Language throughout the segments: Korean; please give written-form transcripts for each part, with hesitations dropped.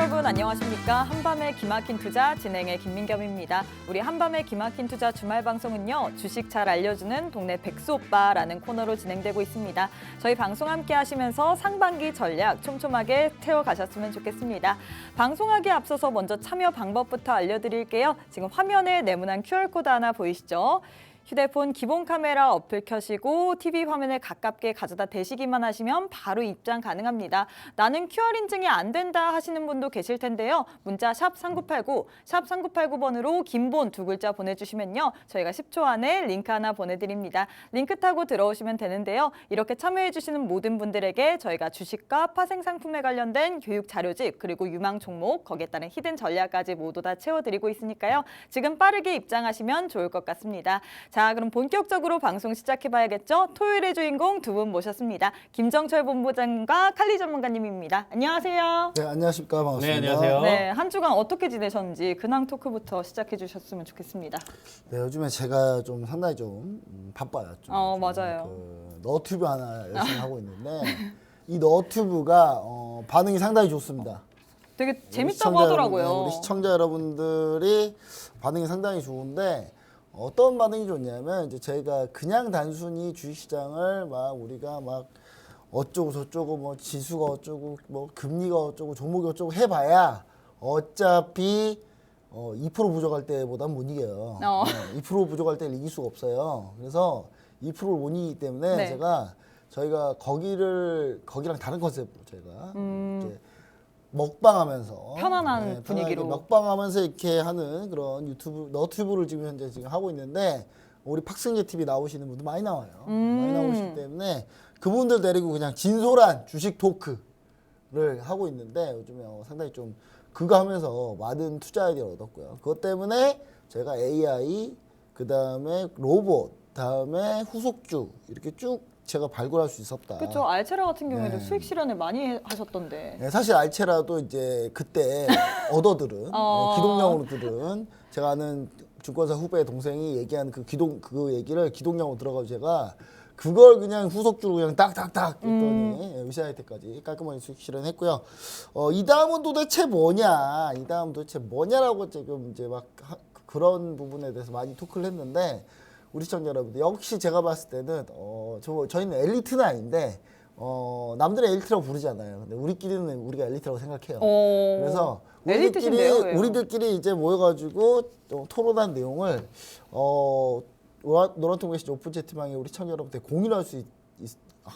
여러분 안녕하십니까? 한밤의 기막힌 투자 진행의 김민겸입니다. 우리 한밤의 기막힌 투자 주말 방송은요. 주식 잘 알려주는 동네 백수 오빠라는 코너로 진행되고 있습니다. 저희 방송 함께 하시면서 상반기 전략 촘촘하게 태워가셨으면 좋겠습니다. 방송하기에 앞서서 먼저 참여 방법부터 알려드릴게요. 지금 화면에 네모난 QR코드 하나 보이시죠? 휴대폰 기본 카메라 어플 켜시고 TV 화면에 가깝게 가져다 대시기만 하시면 바로 입장 가능합니다. 나는 QR 인증이 안 된다 하시는 분도 계실 텐데요. 문자 샵 3989, 샵 3989번으로 긴본 두 글자 보내주시면요. 저희가 10초 안에 링크 하나 보내드립니다. 링크 타고 들어오시면 되는데요. 이렇게 참여해주시는 모든 분들에게 저희가 주식과 파생상품에 관련된 교육 자료집 그리고 유망 종목 거기에 따른 히든 전략까지 모두 다 채워드리고 있으니까요. 지금 빠르게 입장하시면 좋을 것 같습니다. 자, 그럼 본격적으로 방송 시작해봐야겠죠? 토요일의 주인공 두 분 모셨습니다. 김정철 본부장과 칼리 전문가님입니다. 안녕하세요. 네, 안녕하십니까. 반갑습니다. 네, 안녕하세요. 네, 한 주간 어떻게 지내셨는지 근황 토크부터 시작해주셨으면 좋겠습니다. 네, 요즘에 제가 좀 상당히 좀 바빠요. 좀 맞아요. 그 너튜브 하나 열심히 하고 있는데 이 너튜브가 반응이 상당히 좋습니다. 되게 재밌다고 하더라고요. 우리 시청자 여러분들이 반응이 상당히 좋은데 어떤 반응이 좋냐면 이제 저희가 그냥 단순히 주식시장을 막 우리가 막 어쩌고 저쩌고 뭐 지수가 어쩌고 뭐 금리가 어쩌고 종목이 어쩌고 해봐야 어차피 2% 부족할 때보다 못 이겨요. 2% 부족할 때를 이길 수가 없어요. 그래서 2%를 못 이기기 때문에 네. 저희가 거기랑 다른 컨셉으로 저희가 이제 먹방하면서 편안한 분위기로 먹방하면서 이렇게 하는 그런 너튜브를 지금 현재 하고 있는데 우리 팍승재 TV 나오시는 분들 많이 나와요. 많이 나오시기 때문에 그분들 데리고 그냥 진솔한 주식 토크를 하고 있는데 요즘에 상당히 좀 그거 하면서 많은 투자 아이디어를 얻었고요. 그것 때문에 제가 AI, 그 다음에 로봇, 다음에 후속주 이렇게 쭉 제가 발굴할 수 있었다. 그렇죠. 알체라 같은 경우에도 수익 실현을 많이 하셨던데. 네, 사실 알체라도 이제 그때 얻어들은 기동령으로들은 제가 아는 증권사 후배 동생이 얘기한 그 얘기를 기동령으로 들어가고 제가 그걸 그냥 후속주로 그냥 딱딱딱 했더니 위사이트까지 깔끔하게 수익 실현했고요. 이 다음은 도대체 뭐냐? 이 다음 도대체 뭐냐라고 지금 이제 막 그런 부분에 대해서 많이 토크를 했는데. 우리 시청자 여러분들 역시 제가 봤을 때는 저희는 엘리트는 아닌데 남들의 엘리트라고 부르잖아요. 근데 우리끼리는 우리가 엘리트라고 생각해요. 그래서 우리들끼리 이제 모여가지고 토론한 내용을 노란통 메시지 오픈 채팅방에 우리 시청자 여러분들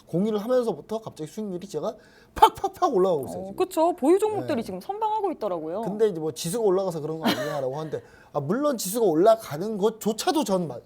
공유를 하면서부터 갑자기 수익률이 제가 팍팍팍 올라가고 있어요. 그렇죠. 보유 종목들이 지금 선방하고 있더라고요. 근데 이제 뭐 지수가 올라가서 그런 거 아니냐라고 하는데 물론 지수가 올라가는 것조차도 전 얘기를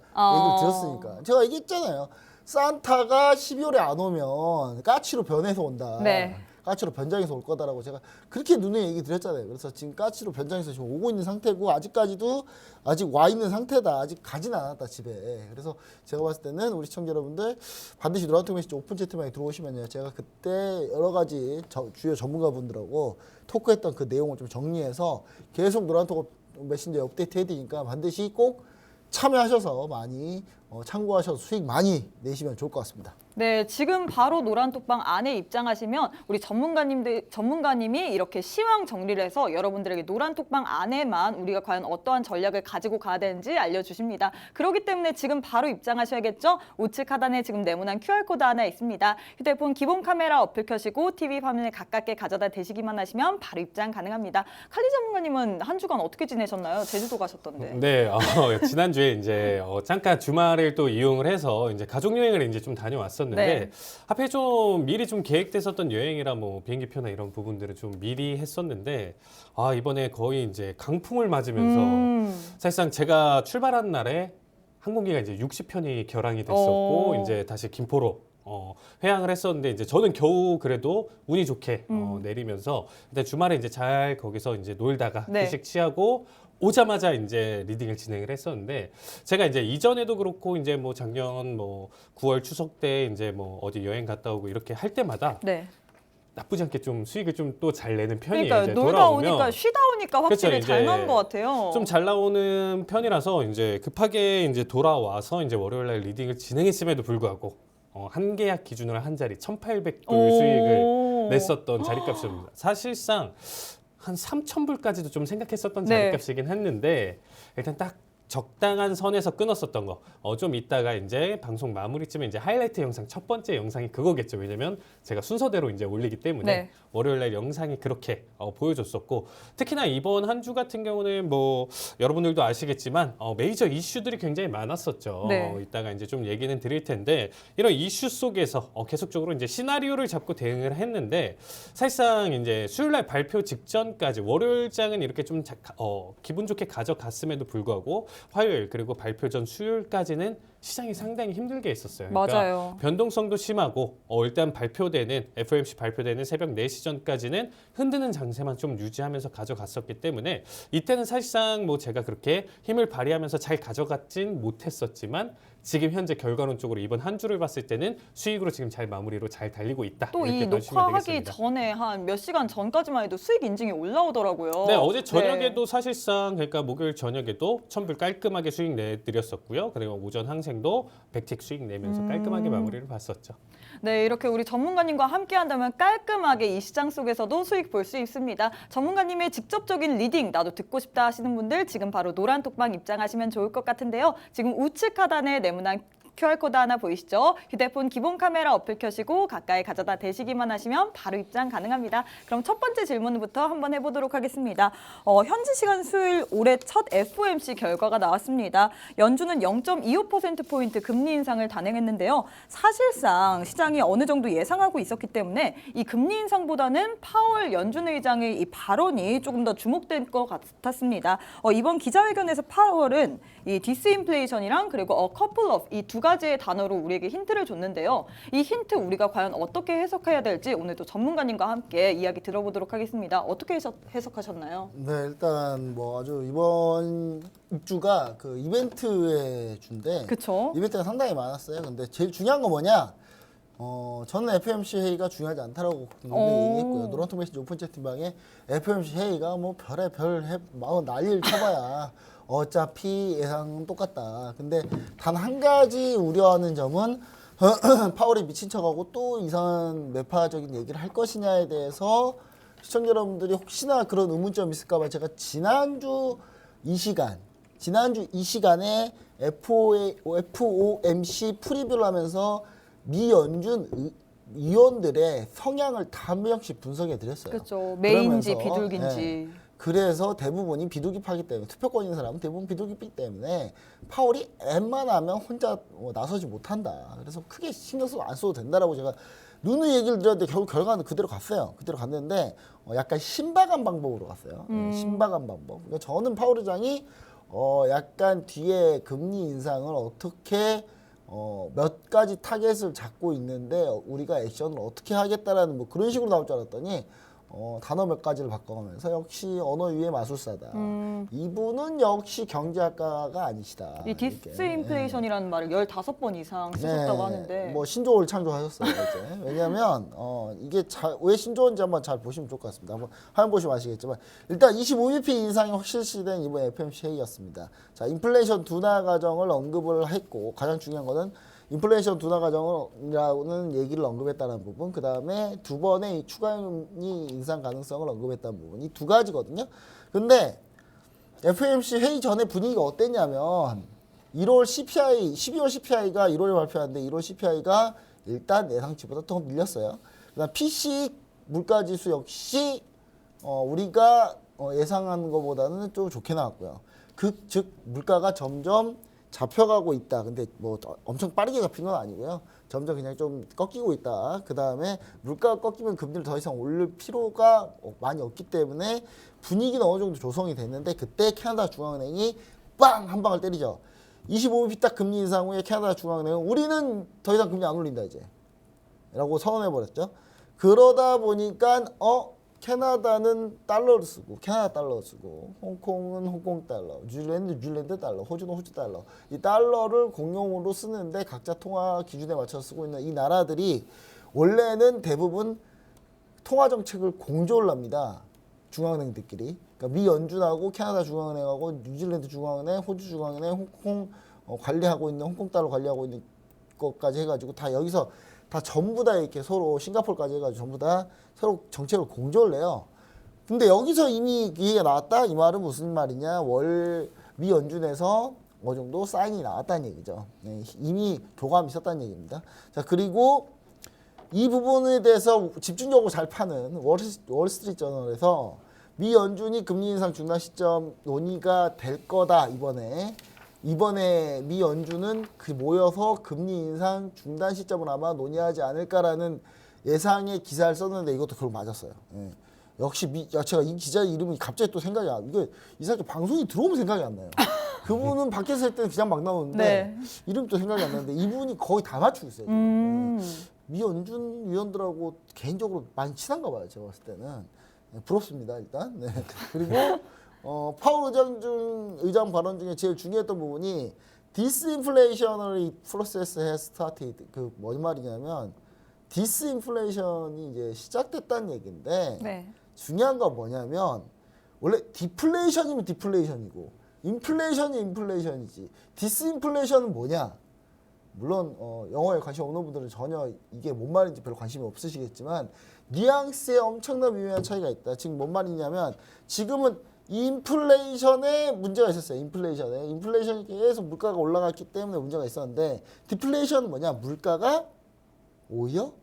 들었으니까 제가 얘기했잖아요. 산타가 12월에 안 오면 까치로 변해서 온다. 네. 까치로 변장해서 올 거다라고 제가 그렇게 눈에 얘기 드렸잖아요. 그래서 지금 까치로 변장해서 지금 오고 있는 상태고 아직까지도 아직 와 있는 상태다. 아직 가진 않았다 집에. 그래서 제가 봤을 때는 우리 시청자 여러분들 반드시 노란통 메시지 오픈 채팅방에 들어오시면요. 제가 그때 여러 가지 주요 전문가분들하고 토크했던 그 내용을 좀 정리해서 계속 노란통 메신저 업데이트 해드리니까 반드시 꼭 참여하셔서 많이 참고하셔서 수익 많이 내시면 좋을 것 같습니다. 네, 지금 바로 노란톡방 안에 입장하시면 우리 전문가님이 이렇게 시황 정리를 해서 여러분들에게 노란톡방 안에만 우리가 과연 어떠한 전략을 가지고 가야 되는지 알려주십니다. 그렇기 때문에 지금 바로 입장하셔야겠죠? 우측 하단에 지금 네모난 QR코드 하나 있습니다. 휴대폰 기본 카메라 어플 켜시고 TV 화면에 가깝게 가져다 대시기만 하시면 바로 입장 가능합니다. 칼리 전문가님은 한 주간 어떻게 지내셨나요? 제주도 가셨던데. 네, 지난주에 이제 잠깐 주말을 또 이용을 해서 이제 가족 여행을 이제 좀 다녀왔었는데 네. 하필 좀 미리 좀 계획됐었던 여행이라 뭐 비행기표나 이런 부분들을 좀 미리 했었는데 이번에 거의 이제 강풍을 맞으면서 사실상 제가 출발한 날에 항공기가 이제 60편이 결항이 됐었고 이제 다시 김포로 회항을 했었는데 이제 저는 겨우 그래도 운이 좋게 내리면서 일단 주말에 이제 잘 거기서 이제 놀다가 네. 휴식 취하고 오자마자 이제 리딩을 진행을 했었는데 제가 이제 이전에도 그렇고 이제 뭐 작년 뭐 9월 추석 때 이제 뭐 어디 여행 갔다 오고 이렇게 할 때마다 네. 나쁘지 않게 좀 수익을 좀 또 잘 내는 편이에요. 그러니까 이제 놀다 돌아오면. 오니까 쉬다 오니까 확실히 그렇죠, 잘 이제 나온 것 같아요. 좀 잘 나오는 편이라서 이제 급하게 이제 돌아와서 이제 월요일 날 리딩을 진행했음에도 불구하고 한 계약 기준으로 한 자리 1,800불 수익을 냈었던 자리값입니다. 사실상 한 3,000불까지도 좀 생각했었던 네. 자리값이긴 했는데 일단 딱 적당한 선에서 끊었었던 거. 좀 이따가 이제 방송 마무리쯤에 이제 하이라이트 영상 첫 번째 영상이 그거겠죠. 왜냐면 제가 순서대로 이제 올리기 때문에 네. 월요일 날 영상이 그렇게 보여줬었고 특히나 이번 한 주 같은 경우는 뭐 여러분들도 아시겠지만 메이저 이슈들이 굉장히 많았었죠. 네. 이따가 이제 좀 얘기는 드릴 텐데 이런 이슈 속에서 계속적으로 이제 시나리오를 잡고 대응을 했는데 사실상 이제 수요일 날 발표 직전까지 월요일장은 이렇게 좀 기분 좋게 가져갔음에도 불구하고 화요일 그리고 발표 전 수요일까지는 시장이 상당히 힘들게 했었어요. 그러니까 맞아요. 변동성도 심하고 일단 발표되는 FOMC 발표되는 새벽 4시 전까지는 흔드는 장세만 좀 유지하면서 가져갔었기 때문에 이때는 사실상 뭐 제가 그렇게 힘을 발휘하면서 잘 가져갔진 못했었지만 지금 현재 결과론적으로 이번 한 주를 봤을 때는 수익으로 지금 잘 마무리로 잘 달리고 있다. 또 이 이렇게 봐주시면 녹화하기 되겠습니다. 전에 한 몇 시간 전까지만 해도 수익 인증이 올라오더라고요. 네, 어제 저녁에도 네. 사실상 그러니까 목요일 저녁에도 1,000불 깔끔하게 수익 내드렸었고요. 그리고 오전 항생도 100틱 수익 내면서 깔끔하게 마무리를 봤었죠. 네, 이렇게 우리 전문가님과 함께 한다면 깔끔하게 이 시장 속에서도 수익 볼 수 있습니다. 전문가님의 직접적인 리딩 나도 듣고 싶다 하시는 분들 지금 바로 노란 톡방 입장하시면 좋을 것 같은데요. 지금 우측 하단에 네모난 QR코드 하나 보이시죠? 휴대폰 기본 카메라 어플 켜시고 가까이 가져다 대시기만 하시면 바로 입장 가능합니다. 그럼 첫 번째 질문부터 한번 해보도록 하겠습니다. 현지 시간 수요일 올해 첫 FOMC 결과가 나왔습니다. 연준은 0.25%포인트 금리 인상을 단행했는데요. 사실상 시장이 어느 정도 예상하고 있었기 때문에 이 금리 인상보다는 파월 연준 의장의 이 발언이 조금 더 주목될 것 같았습니다. 이번 기자회견에서 파월은 이 디스인플레이션이랑 그리고 couple of 이 두 가지의 단어로 우리에게 힌트를 줬는데요. 이 힌트 우리가 과연 어떻게 해석해야 될지 오늘도 전문가님과 함께 이야기 들어보도록 하겠습니다. 어떻게 해석하셨나요? 네, 일단 뭐 아주 이번 주가 그 이벤트의 주인데 그쵸? 이벤트가 상당히 많았어요. 근데 제일 중요한 건 뭐냐? 저는 FOMC 회의가 중요하지 않다라고 얘기했고요. 노란통 메시지 오픈 채팅방에 FOMC 회의가 뭐 별의 막 난리를 쳐봐야 어차피 예상은 똑같다. 근데 단 한 가지 우려하는 점은 파월이 미친 척하고 또 이상한 매파적인 얘기를 할 것이냐에 대해서 시청자 여러분들이 혹시나 그런 의문점이 있을까 봐 제가 지난주 이 시간에 FOMC 프리뷰를 하면서 미 연준 위원들의 성향을 다 한 명씩 분석해 드렸어요. 그렇죠. 메인지 그러면서, 비둘기인지. 그래서 대부분이 비둘기파기 때문에 투표권 있는 사람은 대부분 비둘기파기 때문에 파월이 웬만하면 혼자 나서지 못한다. 그래서 크게 신경 안 써도 된다라고 제가 누누이 얘기를 드렸는데 결국 결과는 그대로 갔어요. 그대로 갔는데 약간 신박한 방법으로 갔어요. 신박한 방법. 그러니까 저는 파월 의장이 약간 뒤에 금리 인상을 어떻게 몇 가지 타겟을 잡고 있는데 우리가 액션을 어떻게 하겠다라는 뭐 그런 식으로 나올 줄 알았더니 단어 몇 가지를 바꿔가면서 역시 언어 위의 마술사다. 이분은 역시 경제학가가 아니시다. 이 디스인플레이션이라는 말을 15번 이상 쓰셨다고 하는데. 뭐 신조어를 창조하셨어요. 이제. 왜냐하면 이게 왜 신조어인지 한번 잘 보시면 좋을 것 같습니다. 한번 화면 보시면 아시겠지만 일단 25bp 인상이 확실시된 이번 FOMC 회의였습니다. 자, 인플레이션 둔화 과정을 언급을 했고 가장 중요한 거는 인플레이션 둔화 과정이라는 얘기를 언급했다는 부분, 그 다음에 두 번의 추가 인상 가능성을 언급했다는 부분, 이 두 가지거든요. 근데 FOMC 회의 전에 분위기가 어땠냐면 12월 CPI가 1월에 발표하는데 1월 CPI가 일단 예상치보다 더 밀렸어요. 그다음 PC 물가지수 역시 우리가 예상하는 것보다는 좀 좋게 나왔고요. 즉 물가가 점점 잡혀가고 있다. 근데 뭐 엄청 빠르게 잡힌 건 아니고요. 점점 그냥 좀 꺾이고 있다. 그 다음에 물가가 꺾이면 금리를 더 이상 올릴 필요가 많이 없기 때문에 분위기는 어느 정도 조성이 됐는데 그때 캐나다 중앙은행이 빵! 한 방을 때리죠. 25bp 딱 금리 인상 후에 캐나다 중앙은행은 우리는 더 이상 금리 안 올린다 이제 라고 선언해버렸죠. 그러다 보니까 캐나다는 달러를 쓰고 캐나다 달러 쓰고 홍콩은 홍콩 달러, 뉴질랜드 달러, 호주는 호주 달러. 이 달러를 공용으로 쓰는데 각자 통화 기준에 맞춰서 쓰고 있는 이 나라들이 원래는 대부분 통화 정책을 공조를 합니다. 중앙은행들끼리. 그러니까 미 연준하고 캐나다 중앙은행하고 뉴질랜드 중앙은행, 호주 중앙은행, 홍콩 관리하고 있는 홍콩 달러 관리하고 있는 것까지 해가지고 다 여기서 다 전부 다 이렇게 서로 싱가포르까지 해가지고 전부 다 서로 정책을 공조를 해요. 근데 여기서 이미 이 얘기가 나왔다. 이 말은 무슨 말이냐? 미 연준에서 어느 정도 사인이 나왔다는 얘기죠. 네, 이미 교감이 있었다는 얘기입니다. 자, 그리고 이 부분에 대해서 집중적으로 잘 파는 월스트리트 저널에서 미 연준이 금리 인상 중단 시점 논의가 될 거다. 이번에 미 연준은 모여서 금리 인상 중단 시점을 아마 논의하지 않을까라는 예상의 기사를 썼는데 이것도 결국 맞았어요. 예. 역시 제가 이 기자 이름이 갑자기 또 생각이 안 나요. 이 사람 방송이 들어오면 생각이 안 나요. 그분은 밖에서 할 때는 그냥 막 나오는데 네. 이름도 생각이 안 나는데 이분이 거의 다 맞추고 있어요. 미 연준 위원들하고 개인적으로 많이 친한가 봐요. 제가 봤을 때는. 네, 부럽습니다. 일단. 네. 그리고 파월 의장 발언 중에 제일 중요했던 부분이 disinflationary process has started. 그 뭔 말이냐면 디스인플레이션이 이제 시작됐다는 얘기인데 네. 중요한 건 뭐냐면 원래 디플레이션이면 디플레이션이고 인플레이션이 인플레이션이지 디스인플레이션은 뭐냐? 물론 영어에 관심 없는 분들은 전혀 이게 뭔 말인지 별로 관심이 없으시겠지만 뉘앙스에 엄청난 미묘한 차이가 있다. 지금 뭔 말이냐면 지금은 인플레이션에 문제가 있었어요. 인플레이션이 계속 물가가 올라갔기 때문에 문제가 있었는데 디플레이션은 뭐냐? 물가가 오히려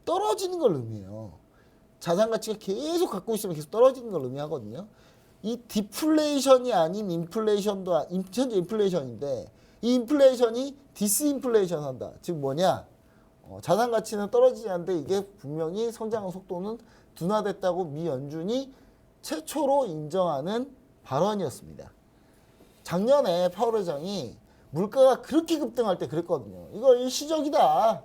떨어지는 걸 의미해요. 자산 가치가 계속 갖고 있으면 계속 떨어지는 걸 의미하거든요. 이 디플레이션이 아닌 인플레이션도 현재 인플레이션인데 이 인플레이션이 디스인플레이션 한다. 즉 뭐냐? 자산 가치는 떨어지지 않는데 이게 분명히 성장 속도는 둔화됐다고 미 연준이 최초로 인정하는 발언이었습니다. 작년에 파월 의장이 물가가 그렇게 급등할 때 그랬거든요. 이거 일시적이다.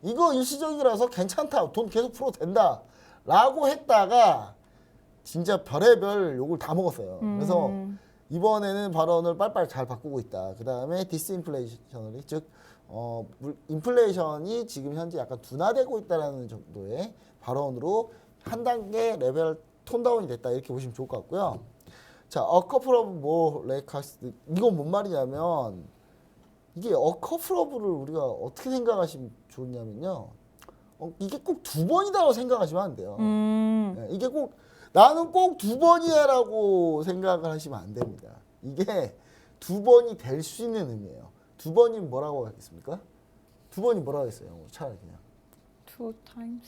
이거 일시적이라서 괜찮다. 돈 계속 풀어도 된다. 라고 했다가 진짜 별의별 욕을 다 먹었어요. 그래서 이번에는 발언을 빨빨 잘 바꾸고 있다. 그 다음에 디스인플레이션이 즉 인플레이션이 지금 현재 약간 둔화되고 있다는 정도의 발언으로 한 단계 레벨 톤다운이 됐다. 이렇게 보시면 좋을 것 같고요. 자, a couple of more records. 이건 뭔 말이냐면 이게 a couple of를 우리가 어떻게 생각하시면 좋냐면요. 이게 꼭 두 번이다라고 생각하시면 안 돼요. 네, 이게 꼭 나는 꼭 두 번이야라고 생각을 하시면 안 됩니다. 이게 두 번이 될 수 있는 의미예요. 두 번이면 뭐라고 하겠습니까? 두 번이 뭐라고 하겠어요? 차라리 그냥. Two times.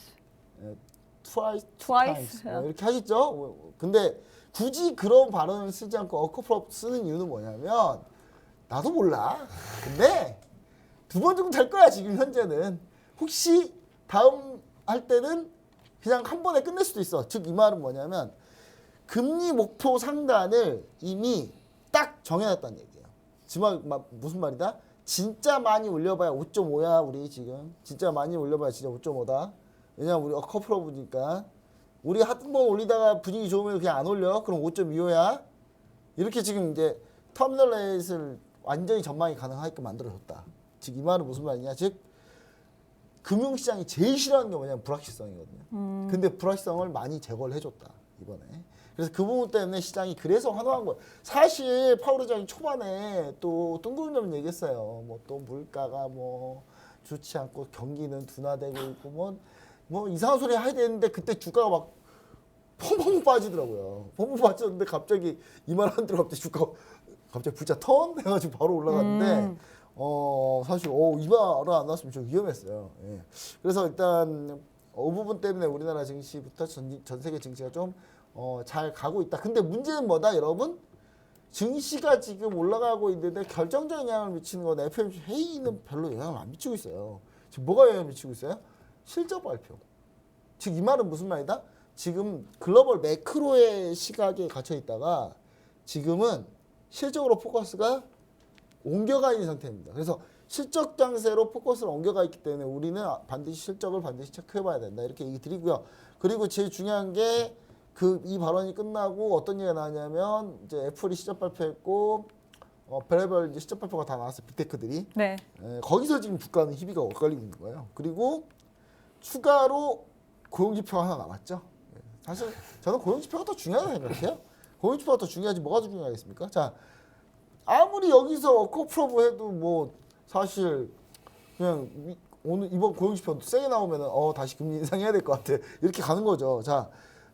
twice. Twice. 이렇게 하겠죠? 근데 굳이 그런 발언을 쓰지 않고 a couple of 쓰는 이유는 뭐냐면 나도 몰라. 근데 두 번 정도 될 거야 지금 현재는. 혹시 다음 할 때는 그냥 한 번에 끝낼 수도 있어. 즉 이 말은 뭐냐면 금리 목표 상단을 이미 딱 정해놨다는 얘기예요. 지금 무슨 말이다? 진짜 많이 올려봐야 5.5야 우리 지금. 진짜 많이 올려봐야 진짜 5.5다. 왜냐면 우리 커플러브니까 우리 한 번 올리다가 분위기 좋으면 그냥 안 올려. 그럼 5.25야. 이렇게 지금 이제 터미널 레이트를 완전히 전망이 가능하게끔 만들어줬다. 즉 이 말은 무슨 말이냐? 즉 금융시장이 제일 싫어하는 게 뭐냐면 불확실성이거든요. 근데 불확실성을 많이 제거를 해줬다 이번에. 그래서 그 부분 때문에 시장이 그래서 환호한 거예요. 사실 파월 의장이 초반에 또 뜬구름 얘기했어요. 뭐 또 물가가 뭐 좋지 않고 경기는 둔화되고 있고 뭐 이상한 소리 해야 되는데 그때 주가가 막 펑펑 빠지더라고요. 펑펑 빠졌는데 갑자기 이 말 한 대로 갑자기 주가가 갑자기 불자 턴 해가지고 바로 올라갔는데 사실 이 말을 안 나왔으면 좀 위험했어요. 예. 그래서 일단 이 부분 때문에 우리나라 증시부터 전 세계 증시가 좀 잘 가고 있다. 근데 문제는 뭐다, 여러분? 증시가 지금 올라가고 있는데 결정적인 영향을 미치는 건 FOMC 회의는 별로 영향을 안 미치고 있어요. 지금 뭐가 영향을 미치고 있어요? 실적 발표. 즉 이 말은 무슨 말이다? 지금 글로벌 매크로의 시각에 갇혀 있다가 지금은 실적으로 포커스가 옮겨가 있는 상태입니다. 그래서 실적 장세로 포커스를 옮겨가 있기 때문에 우리는 반드시 실적을 반드시 체크해봐야 된다. 이렇게 얘기 드리고요. 그리고 제일 중요한 게 이 발언이 끝나고 어떤 얘기가 나왔냐면 이제 애플이 실적 발표했고 별의별 이제 실적 발표가 다 나왔어요. 빅테크들이. 네. 거기서 지금 주가는 희비가 엇갈리고 있는 거예요. 그리고 추가로 고용지표가 하나 남았죠. 사실 저는 고용지표가 더 중요하다고 생각해요. 고용지표가 더 중요하지 뭐가 더 중요하겠습니까? 자, 아무리 여기서 코프로브 해도 뭐 사실 그냥 오늘 이번 고용지표 세게 나오면은 다시 금리 인상해야 될 것 같아. 이렇게 가는 거죠. 자,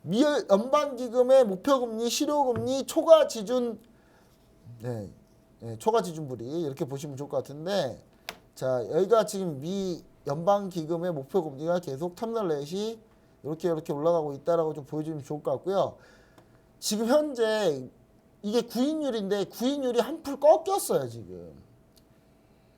미 연방기금의 목표금리, 실효금리, 초과 지준, 초과 지준불이 이렇게 보시면 좋을 것 같은데, 자 여기가 지금 미 연방기금의 목표금리가 계속 터미널 렛이 이렇게 올라가고 있다라고 좀 보여주면 좋을 것 같고요. 지금 현재 이게 구인율인데 구인율이 한풀 꺾였어요 지금.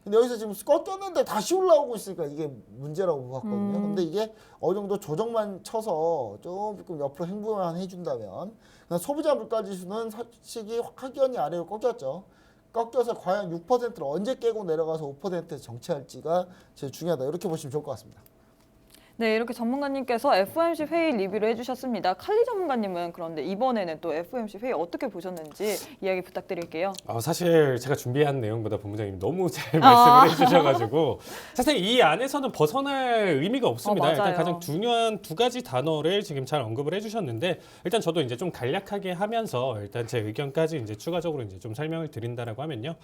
근데 여기서 지금 꺾였는데 다시 올라오고 있으니까 이게 문제라고 봤거든요. 근데 이게 어느 정도 조정만 쳐서 조금 옆으로 행보만 해준다면, 소비자 물가지수는 솔직히 확연히 아래로 꺾였죠. 꺾여서 과연 6%를 언제 깨고 내려가서 5%에 정체할지가 제일 중요하다. 이렇게 보시면 좋을 것 같습니다. 네, 이렇게 전문가님께서 FOMC 회의 리뷰를 해주셨습니다. 칼리 전문가님은 그런데 이번에는 또 FOMC 회의 어떻게 보셨는지 이야기 부탁드릴게요. 사실 제가 준비한 내용보다 본부장님이 너무 잘 말씀을 해주셔가지고 사실 이 안에서는 벗어날 의미가 없습니다. 일단 가장 중요한 두 가지 단어를 지금 잘 언급을 해주셨는데, 일단 저도 이제 좀 간략하게 하면서 일단 제 의견까지 이제 추가적으로 이제 좀 설명을 드린다라고 하면요.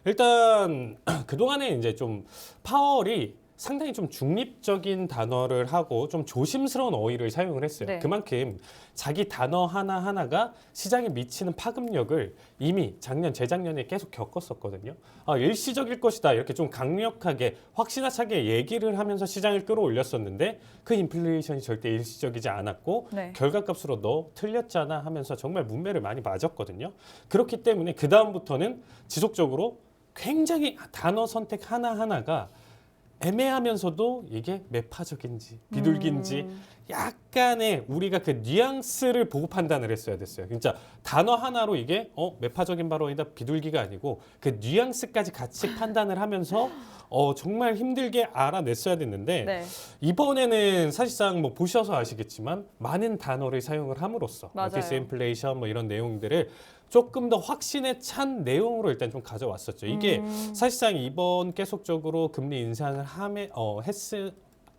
일단 그동안에 이제 좀 파월이 상당히 좀 중립적인 단어를 하고 좀 조심스러운 어휘를 사용을 했어요. 네. 그만큼 자기 단어 하나하나가 시장에 미치는 파급력을 이미 작년, 재작년에 계속 겪었었거든요. 일시적일 것이다 이렇게 좀 강력하게 확신하차게 얘기를 하면서 시장을 끌어올렸었는데, 그 인플레이션이 절대 일시적이지 않았고 네. 결과값으로 너 틀렸잖아 하면서 정말 문매를 많이 맞았거든요. 그렇기 때문에 그 다음부터는 지속적으로 굉장히 단어 선택 하나하나가 애매하면서도 이게 매파적인지 비둘기인지 약간의 우리가 그 뉘앙스를 보고 판단을 했어야 됐어요. 진짜 단어 하나로 이게 매파적인 발언이다 비둘기가 아니고 그 뉘앙스까지 같이 판단을 하면서 정말 힘들게 알아냈어야 됐는데, 네. 이번에는 사실상 뭐 보셔서 아시겠지만 많은 단어를 사용을 함으로써 디스인플레이션 뭐 이런 내용들을 조금 더 확신에 찬 내용으로 일단 좀 가져왔었죠. 이게 사실상 이번 계속적으로 금리 인상을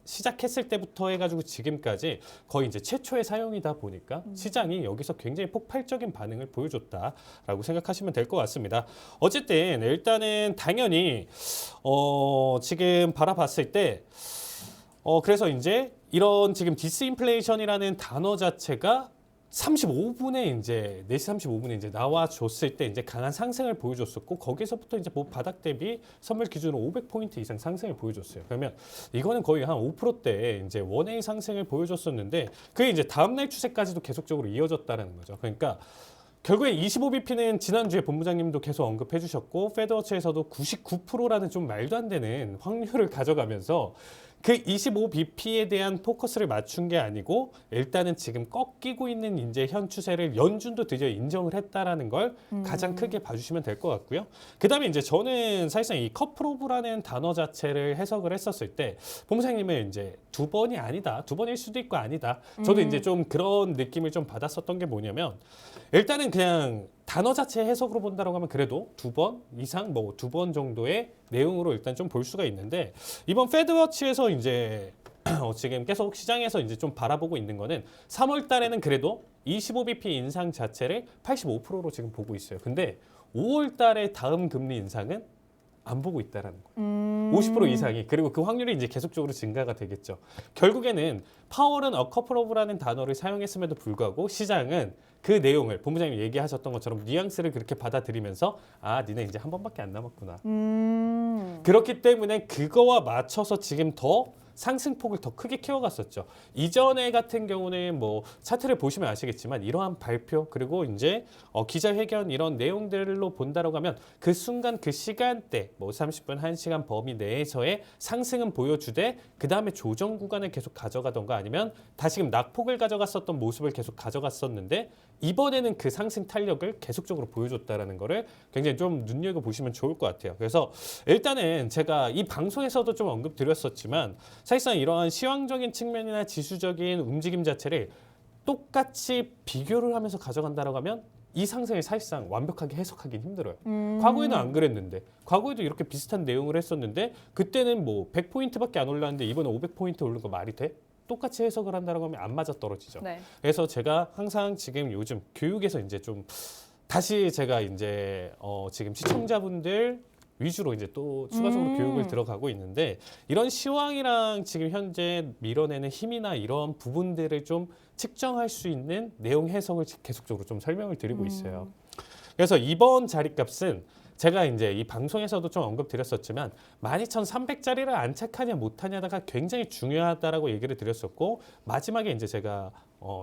시작했을 때부터 해가지고 지금까지 거의 이제 최초의 사용이다 보니까 시장이 여기서 굉장히 폭발적인 반응을 보여줬다라고 생각하시면 될 것 같습니다. 어쨌든 일단은 당연히 지금 바라봤을 때 그래서 이제 이런 지금 디스인플레이션이라는 단어 자체가 35분에 이제 4시 35분에 이제 나와줬을 때 이제 강한 상승을 보여줬었고, 거기서부터 이제 뭐 바닥 대비 선물 기준으로 500포인트 이상 상승을 보여줬어요. 그러면 이거는 거의 한 5%대 이제 원웨이 상승을 보여줬었는데, 그게 이제 다음날 추세까지도 계속적으로 이어졌다는 거죠. 그러니까 결국에 25bp는 지난주에 본부장님도 계속 언급해 주셨고, 페드워치에서도 99%라는 좀 말도 안 되는 확률을 가져가면서 그 25bp에 대한 포커스를 맞춘 게 아니고, 일단은 지금 꺾이고 있는 이제 현 추세를 연준도 드디어 인정을 했다라는 걸 가장 크게 봐주시면 될 것 같고요. 그다음에 이제 저는 사실상 이 커프로브라는 단어 자체를 해석을 했었을 때 본부장님은 이제 두 번이 아니다, 두 번일 수도 있고 아니다. 저도 이제 좀 그런 느낌을 좀 받았었던 게 뭐냐면, 일단은 그냥 단어 자체 해석으로 본다라고 하면 그래도 두 번 이상 뭐 두 번 정도의 내용으로 일단 좀 볼 수가 있는데, 이번 페드워치에서 이제 지금 계속 시장에서 이제 좀 바라보고 있는 거는 3월 달에는 그래도 25bp 인상 자체를 85%로 지금 보고 있어요. 근데 5월 달에 다음 금리 인상은 안 보고 있다라는 거. 50% 이상이. 그리고 그 확률이 이제 계속적으로 증가가 되겠죠. 결국에는 파월은 a couple of라는 단어를 사용했음에도 불구하고 시장은 그 내용을 본부장님이 얘기하셨던 것처럼 뉘앙스를 그렇게 받아들이면서 니네 이제 한 번밖에 안 남았구나. 그렇기 때문에 그거와 맞춰서 지금 더 상승폭을 더 크게 키워갔었죠. 이전에 같은 경우는 뭐 차트를 보시면 아시겠지만 이러한 발표 그리고 이제 기자회견 이런 내용들로 본다라고 하면 그 순간 그 시간대 뭐 30분 1시간 범위 내에서의 상승은 보여주되 그 다음에 조정 구간을 계속 가져가던가 아니면 다시금 낙폭을 가져갔었던 모습을 계속 가져갔었는데, 이번에는 그 상승 탄력을 계속적으로 보여줬다라는 거를 굉장히 좀 눈여겨보시면 좋을 것 같아요. 그래서 일단은 제가 이 방송에서도 좀 언급드렸었지만 사실상 이러한 시황적인 측면이나 지수적인 움직임 자체를 똑같이 비교를 하면서 가져간다라고 하면 이 상승을 사실상 완벽하게 해석하기는 힘들어요. 과거에는 안 그랬는데, 과거에도 이렇게 비슷한 내용을 했었는데 그때는 뭐 100포인트밖에 안 올랐는데 이번에 500포인트 오른 거 말이 돼? 똑같이 해석을 한다고 하면 안 맞아 떨어지죠. 네. 그래서 제가 항상 지금 요즘 교육에서 이제 좀 다시 제가 이제 지금 시청자분들 위주로 이제 또 추가적으로 교육을 들어가고 있는데 이런 시황이랑 지금 현재 밀어내는 힘이나 이런 부분들을 좀 측정할 수 있는 내용 해석을 계속적으로 좀 설명을 드리고 있어요. 그래서 이번 자리값은 제가 이제 이 방송에서도 좀 언급드렸었지만 12,300짜리를 안착하냐 못하냐가 굉장히 중요하다라고 얘기를 드렸었고 마지막에 이제 제가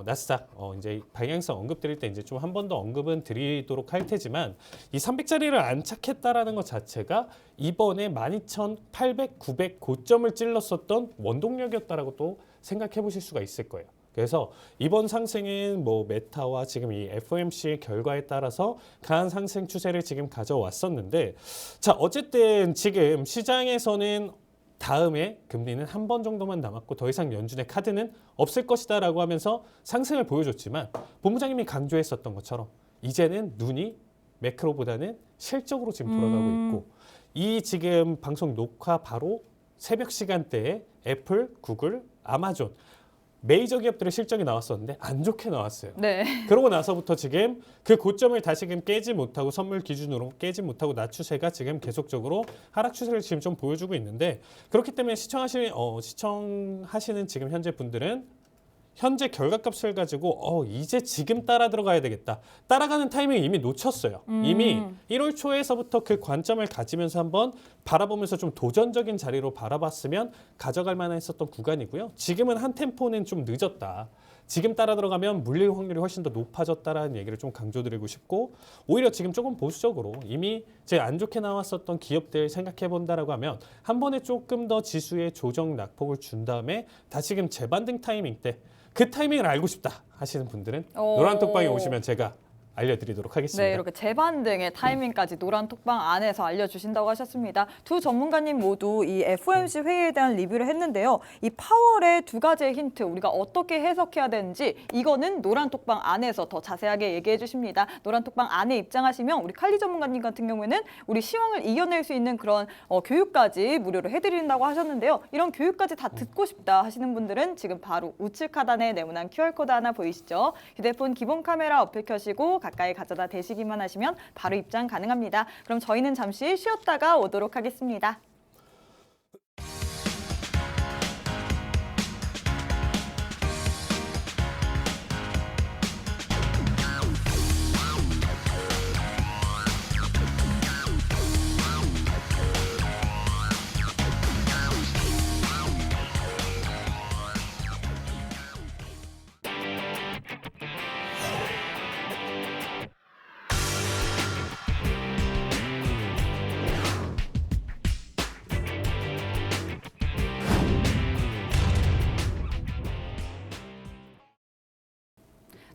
나스닥 이제 방향성 언급드릴 때 이제 좀 한 번 더 언급은 드리도록 할 테지만 이 300짜리를 안착했다라는 것 자체가 이번에 12,800, 900 고점을 찔렀었던 원동력이었다라고 또 생각해 보실 수가 있을 거예요. 그래서 이번 상승은 뭐 메타와 지금 이 FOMC의 결과에 따라서 강한 상승 추세를 지금 가져왔었는데 자 어쨌든 지금 시장에서는 다음에 금리는 한 번 정도만 남았고 더 이상 연준의 카드는 없을 것이다라고 하면서 상승을 보여줬지만 본부장님이 강조했었던 것처럼 이제는 눈이 매크로보다는 실적으로 지금 돌아가고 있고 이 지금 방송 녹화 바로 새벽 시간대에 애플, 구글, 아마존 메이저 기업들의 실적이 나왔었는데 안 좋게 나왔어요. 네. 그러고 나서부터 지금 그 고점을 다시금 깨지 못하고 선물 기준으로 깨지 못하고 낮추세가 지금 계속적으로 하락 추세를 지금 좀 보여주고 있는데 그렇기 때문에 시청하시는 지금 현재 분들은 현재 결과값을 가지고 이제 지금 따라 들어가야 되겠다. 따라가는 타이밍을 이미 놓쳤어요. 이미 1월 초에서부터 그 관점을 가지면서 한번 바라보면서 좀 도전적인 자리로 바라봤으면 가져갈 만했었던 구간이고요. 지금은 한 템포는 좀 늦었다. 지금 따라 들어가면 물릴 확률이 훨씬 더 높아졌다라는 얘기를 좀 강조드리고 싶고 오히려 지금 조금 보수적으로 이미 제 안 좋게 나왔었던 기업들 생각해 본다라고 하면 한 번에 조금 더 지수에 조정 낙폭을 준 다음에 다시금 재반등 타이밍 때 그 타이밍을 알고 싶다 하시는 분들은 노란 톡방에 오시면 제가 알려드리도록 하겠습니다. 네, 이렇게 재반등의 타이밍까지 노란 톡방 안에서 알려주신다고 하셨습니다. 두 전문가님 모두 이 FOMC 회의에 대한 리뷰를 했는데요. 이 파월의 두 가지의 힌트, 우리가 어떻게 해석해야 되는지 이거는 노란 톡방 안에서 더 자세하게 얘기해 주십니다. 노란 톡방 안에 입장하시면 우리 칼리 전문가님 같은 경우에는 우리 시황을 이겨낼 수 있는 그런 교육까지 무료로 해드린다고 하셨는데요. 이런 교육까지 다 듣고 싶다 하시는 분들은 지금 바로 우측 하단에 네모난 QR코드 하나 보이시죠? 휴대폰 기본 카메라 어플 켜시고 가까이 가져다 대시기만 하시면 바로 입장 가능합니다. 그럼 저희는 잠시 쉬었다가 오도록 하겠습니다.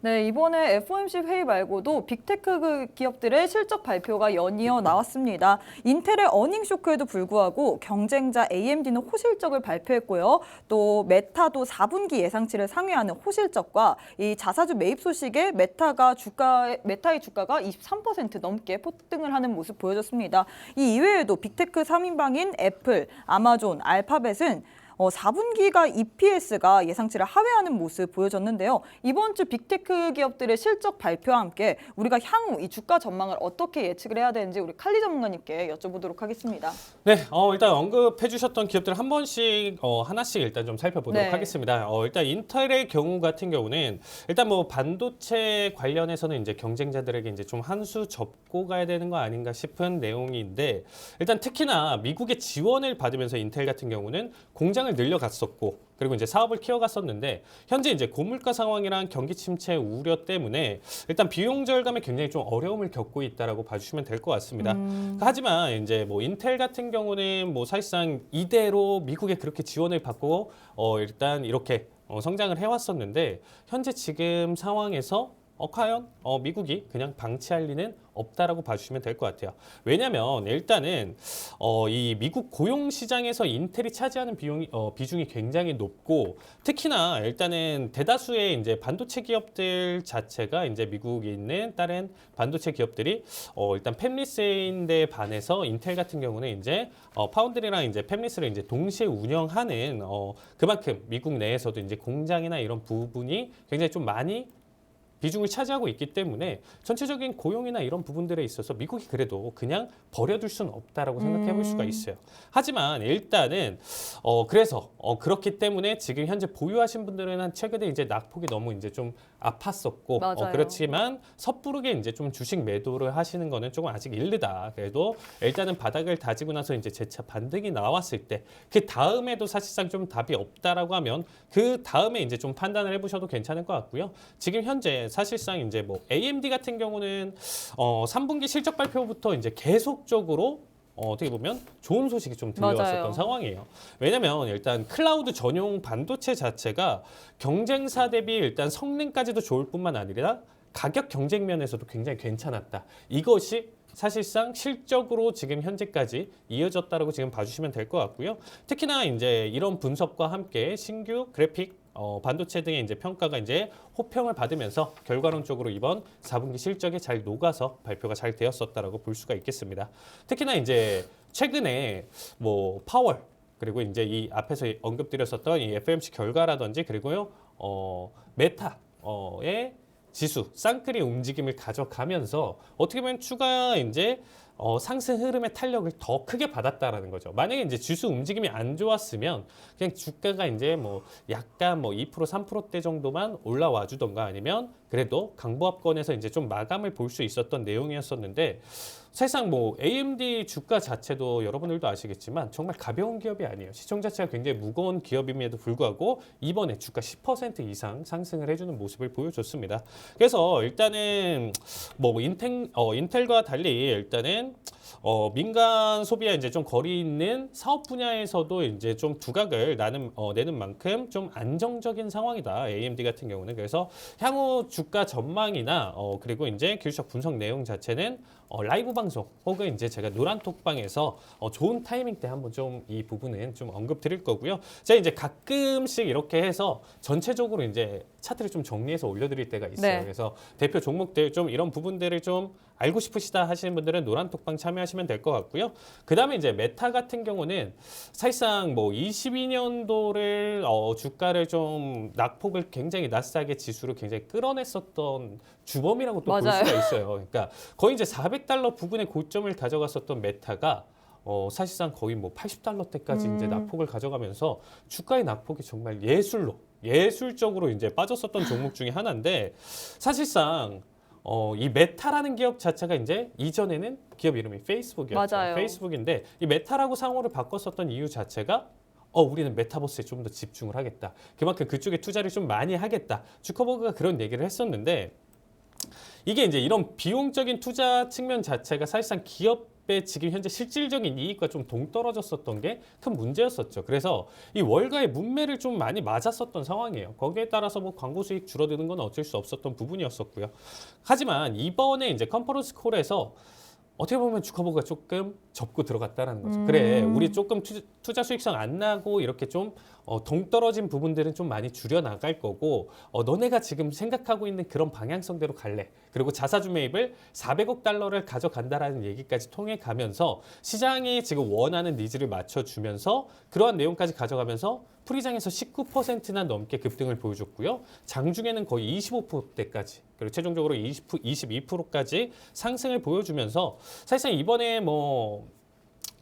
네, 이번에 FOMC 회의 말고도 빅테크 기업들의 실적 발표가 연이어 나왔습니다. 인텔의 어닝 쇼크에도 불구하고 경쟁자 AMD는 호실적을 발표했고요. 또 메타도 4분기 예상치를 상회하는 호실적과 이 자사주 매입 소식에 메타의 주가가 23% 넘게 폭등을 하는 모습 보여줬습니다. 이 이외에도 빅테크 3인방인 애플, 아마존, 알파벳은 4분기가 EPS가 예상치를 하회하는 모습 보여졌는데요. 이번 주 빅테크 기업들의 실적 발표와 함께 우리가 향후 이 주가 전망을 어떻게 예측을 해야 되는지 우리 칼리 전문가님께 여쭤보도록 하겠습니다. 네, 일단 언급해 주셨던 기업들 한 번씩 하나씩 일단 좀 살펴보도록 네. 하겠습니다. 일단 인텔의 경우 같은 경우는 일단 뭐 반도체 관련해서는 이제 경쟁자들에게 이제 좀 한 수 접고 가야 되는 거 아닌가 싶은 내용인데 일단 특히나 미국의 지원을 받으면서 인텔 같은 경우는 공장을 늘려갔었고 그리고 이제 사업을 키워갔었는데 현재 이제 고물가 상황이랑 경기 침체 우려 때문에 일단 비용 절감에 굉장히 좀 어려움을 겪고 있다라고 봐주시면 될 것 같습니다. 하지만 이제 뭐 인텔 같은 경우는 뭐 사실상 이대로 미국에 그렇게 지원을 받고 일단 이렇게 성장을 해왔었는데 현재 지금 상황에서 과연 미국이 그냥 방치할 리는 없다라고 봐주시면 될 것 같아요. 왜냐하면 일단은 이 미국 고용 시장에서 인텔이 차지하는 비중이 굉장히 높고 특히나 일단은 대다수의 이제 반도체 기업들 자체가 이제 미국에 있는 다른 반도체 기업들이 일단 팹리스인데 반해서 인텔 같은 경우는 이제 파운드리랑 이제 팹리스를 이제 동시에 운영하는 그만큼 미국 내에서도 이제 공장이나 이런 부분이 굉장히 좀 많이 비중을 차지하고 있기 때문에 전체적인 고용이나 이런 부분들에 있어서 미국이 그래도 그냥 버려둘 수는 없다라고 생각해 볼 수가 있어요. 하지만 일단은 그래서 그렇기 때문에 지금 현재 보유하신 분들은 최근에 이제 낙폭이 너무 이제 좀 아팠었고 맞아요. 그렇지만 섣부르게 이제 좀 주식 매도를 하시는 거는 조금 아직 이르다. 그래도 일단은 바닥을 다지고 나서 이제 재차 반등이 나왔을 때 그 다음에도 사실상 좀 답이 없다라고 하면 그 다음에 이제 좀 판단을 해보셔도 괜찮을 것 같고요. 지금 현재 사실상 이제 뭐 AMD 같은 경우는 3분기 실적 발표부터 이제 계속적으로 어떻게 보면 좋은 소식이 좀 들려왔었던 맞아요. 상황이에요. 왜냐면 일단 클라우드 전용 반도체 자체가 경쟁사 대비 일단 성능까지도 좋을 뿐만 아니라 가격 경쟁 면에서도 굉장히 괜찮았다. 이것이 사실상 실적으로 지금 현재까지 이어졌다라고 지금 봐주시면 될 것 같고요. 특히나 이제 이런 분석과 함께 신규 그래픽 반도체 등의 이제 평가가 이제 호평을 받으면서 결과론적으로 이번 4분기 실적에 잘 녹아서 발표가 잘 되었었다라고 볼 수가 있겠습니다. 특히나 이제 최근에 뭐 파월 그리고 이제 이 앞에서 언급드렸었던 이 FOMC 결과라든지 그리고요 메타의 지수, 쌍끌이 움직임을 가져가면서 어떻게 보면 추가 이제 상승 흐름의 탄력을 더 크게 받았다라는 거죠. 만약에 이제 지수 움직임이 안 좋았으면 그냥 주가가 이제 뭐 약간 뭐 2% 3%대 정도만 올라와 주던가 아니면 그래도 강보합권에서 이제 좀 마감을 볼 수 있었던 내용이었었는데 사실상 뭐 AMD 주가 자체도 여러분들도 아시겠지만 정말 가벼운 기업이 아니에요. 시총 자체가 굉장히 무거운 기업임에도 불구하고 이번에 주가 10% 이상 상승을 해주는 모습을 보여줬습니다. 그래서 일단은 뭐 인텔과 달리 일단은 민간 소비와 이제 좀 거리 있는 사업 분야에서도 이제 좀 두각을 내는 만큼 좀 안정적인 상황이다. AMD 같은 경우는. 그래서 향후 주가 전망이나 그리고 이제 기술적 분석 내용 자체는 라이브 방송 혹은 이제 제가 노란톡방에서 좋은 타이밍 때 한번 좀 이 부분은 좀 언급 드릴 거고요. 제가 이제 가끔씩 이렇게 해서 전체적으로 이제 차트를 좀 정리해서 올려드릴 때가 있어요. 네. 그래서 대표 종목들 좀 이런 부분들을 좀 알고 싶으시다 하시는 분들은 노란톡방 참여하시면 될 것 같고요. 그 다음에 이제 메타 같은 경우는 사실상 뭐 22년도를 주가를 좀 낙폭을 굉장히 나스닥의 지수로 굉장히 끌어냈었던 주범이라고 또 볼 맞아요. 수가 있어요. 그러니까 거의 이제 $400 부근의 고점을 가져갔었던 메타가 사실상 거의 뭐 $80대까지 이제 낙폭을 가져가면서 주가의 낙폭이 정말 예술적으로 이제 빠졌었던 종목 중에 하나인데 사실상 이 메타라는 기업 자체가 이제 이전에는 기업 이름이 페이스북이었죠. 맞아요. 페이스북인데 이 메타라고 상호를 바꿨었던 이유 자체가 우리는 메타버스에 좀 더 집중을 하겠다. 그만큼 그쪽에 투자를 좀 많이 하겠다. 주커버그가 그런 얘기를 했었는데 이게 이제 이런 비용적인 투자 측면 자체가 사실상 기업의 지금 현재 실질적인 이익과 좀 동떨어졌었던 게 큰 문제였었죠. 그래서 이 월가의 문매를 좀 많이 맞았었던 상황이에요. 거기에 따라서 뭐 광고 수익 줄어드는 건 어쩔 수 없었던 부분이었었고요. 하지만 이번에 이제 컨퍼런스 콜에서 어떻게 보면 주커버그가 조금 접고 들어갔다는 거죠. 그래, 우리 조금 투자 수익성 안 나고 이렇게 좀 동떨어진 부분들은 좀 많이 줄여 나갈 거고 너네가 지금 생각하고 있는 그런 방향성대로 갈래. 그리고 자사주 매입을 $400억 가져간다라는 얘기까지 통해 가면서 시장이 지금 원하는 니즈를 맞춰주면서 그러한 내용까지 가져가면서 프리장에서 19%나 넘게 급등을 보여줬고요. 장중에는 거의 25%대까지 그리고 최종적으로 22%까지 상승을 보여주면서 사실상 이번에 뭐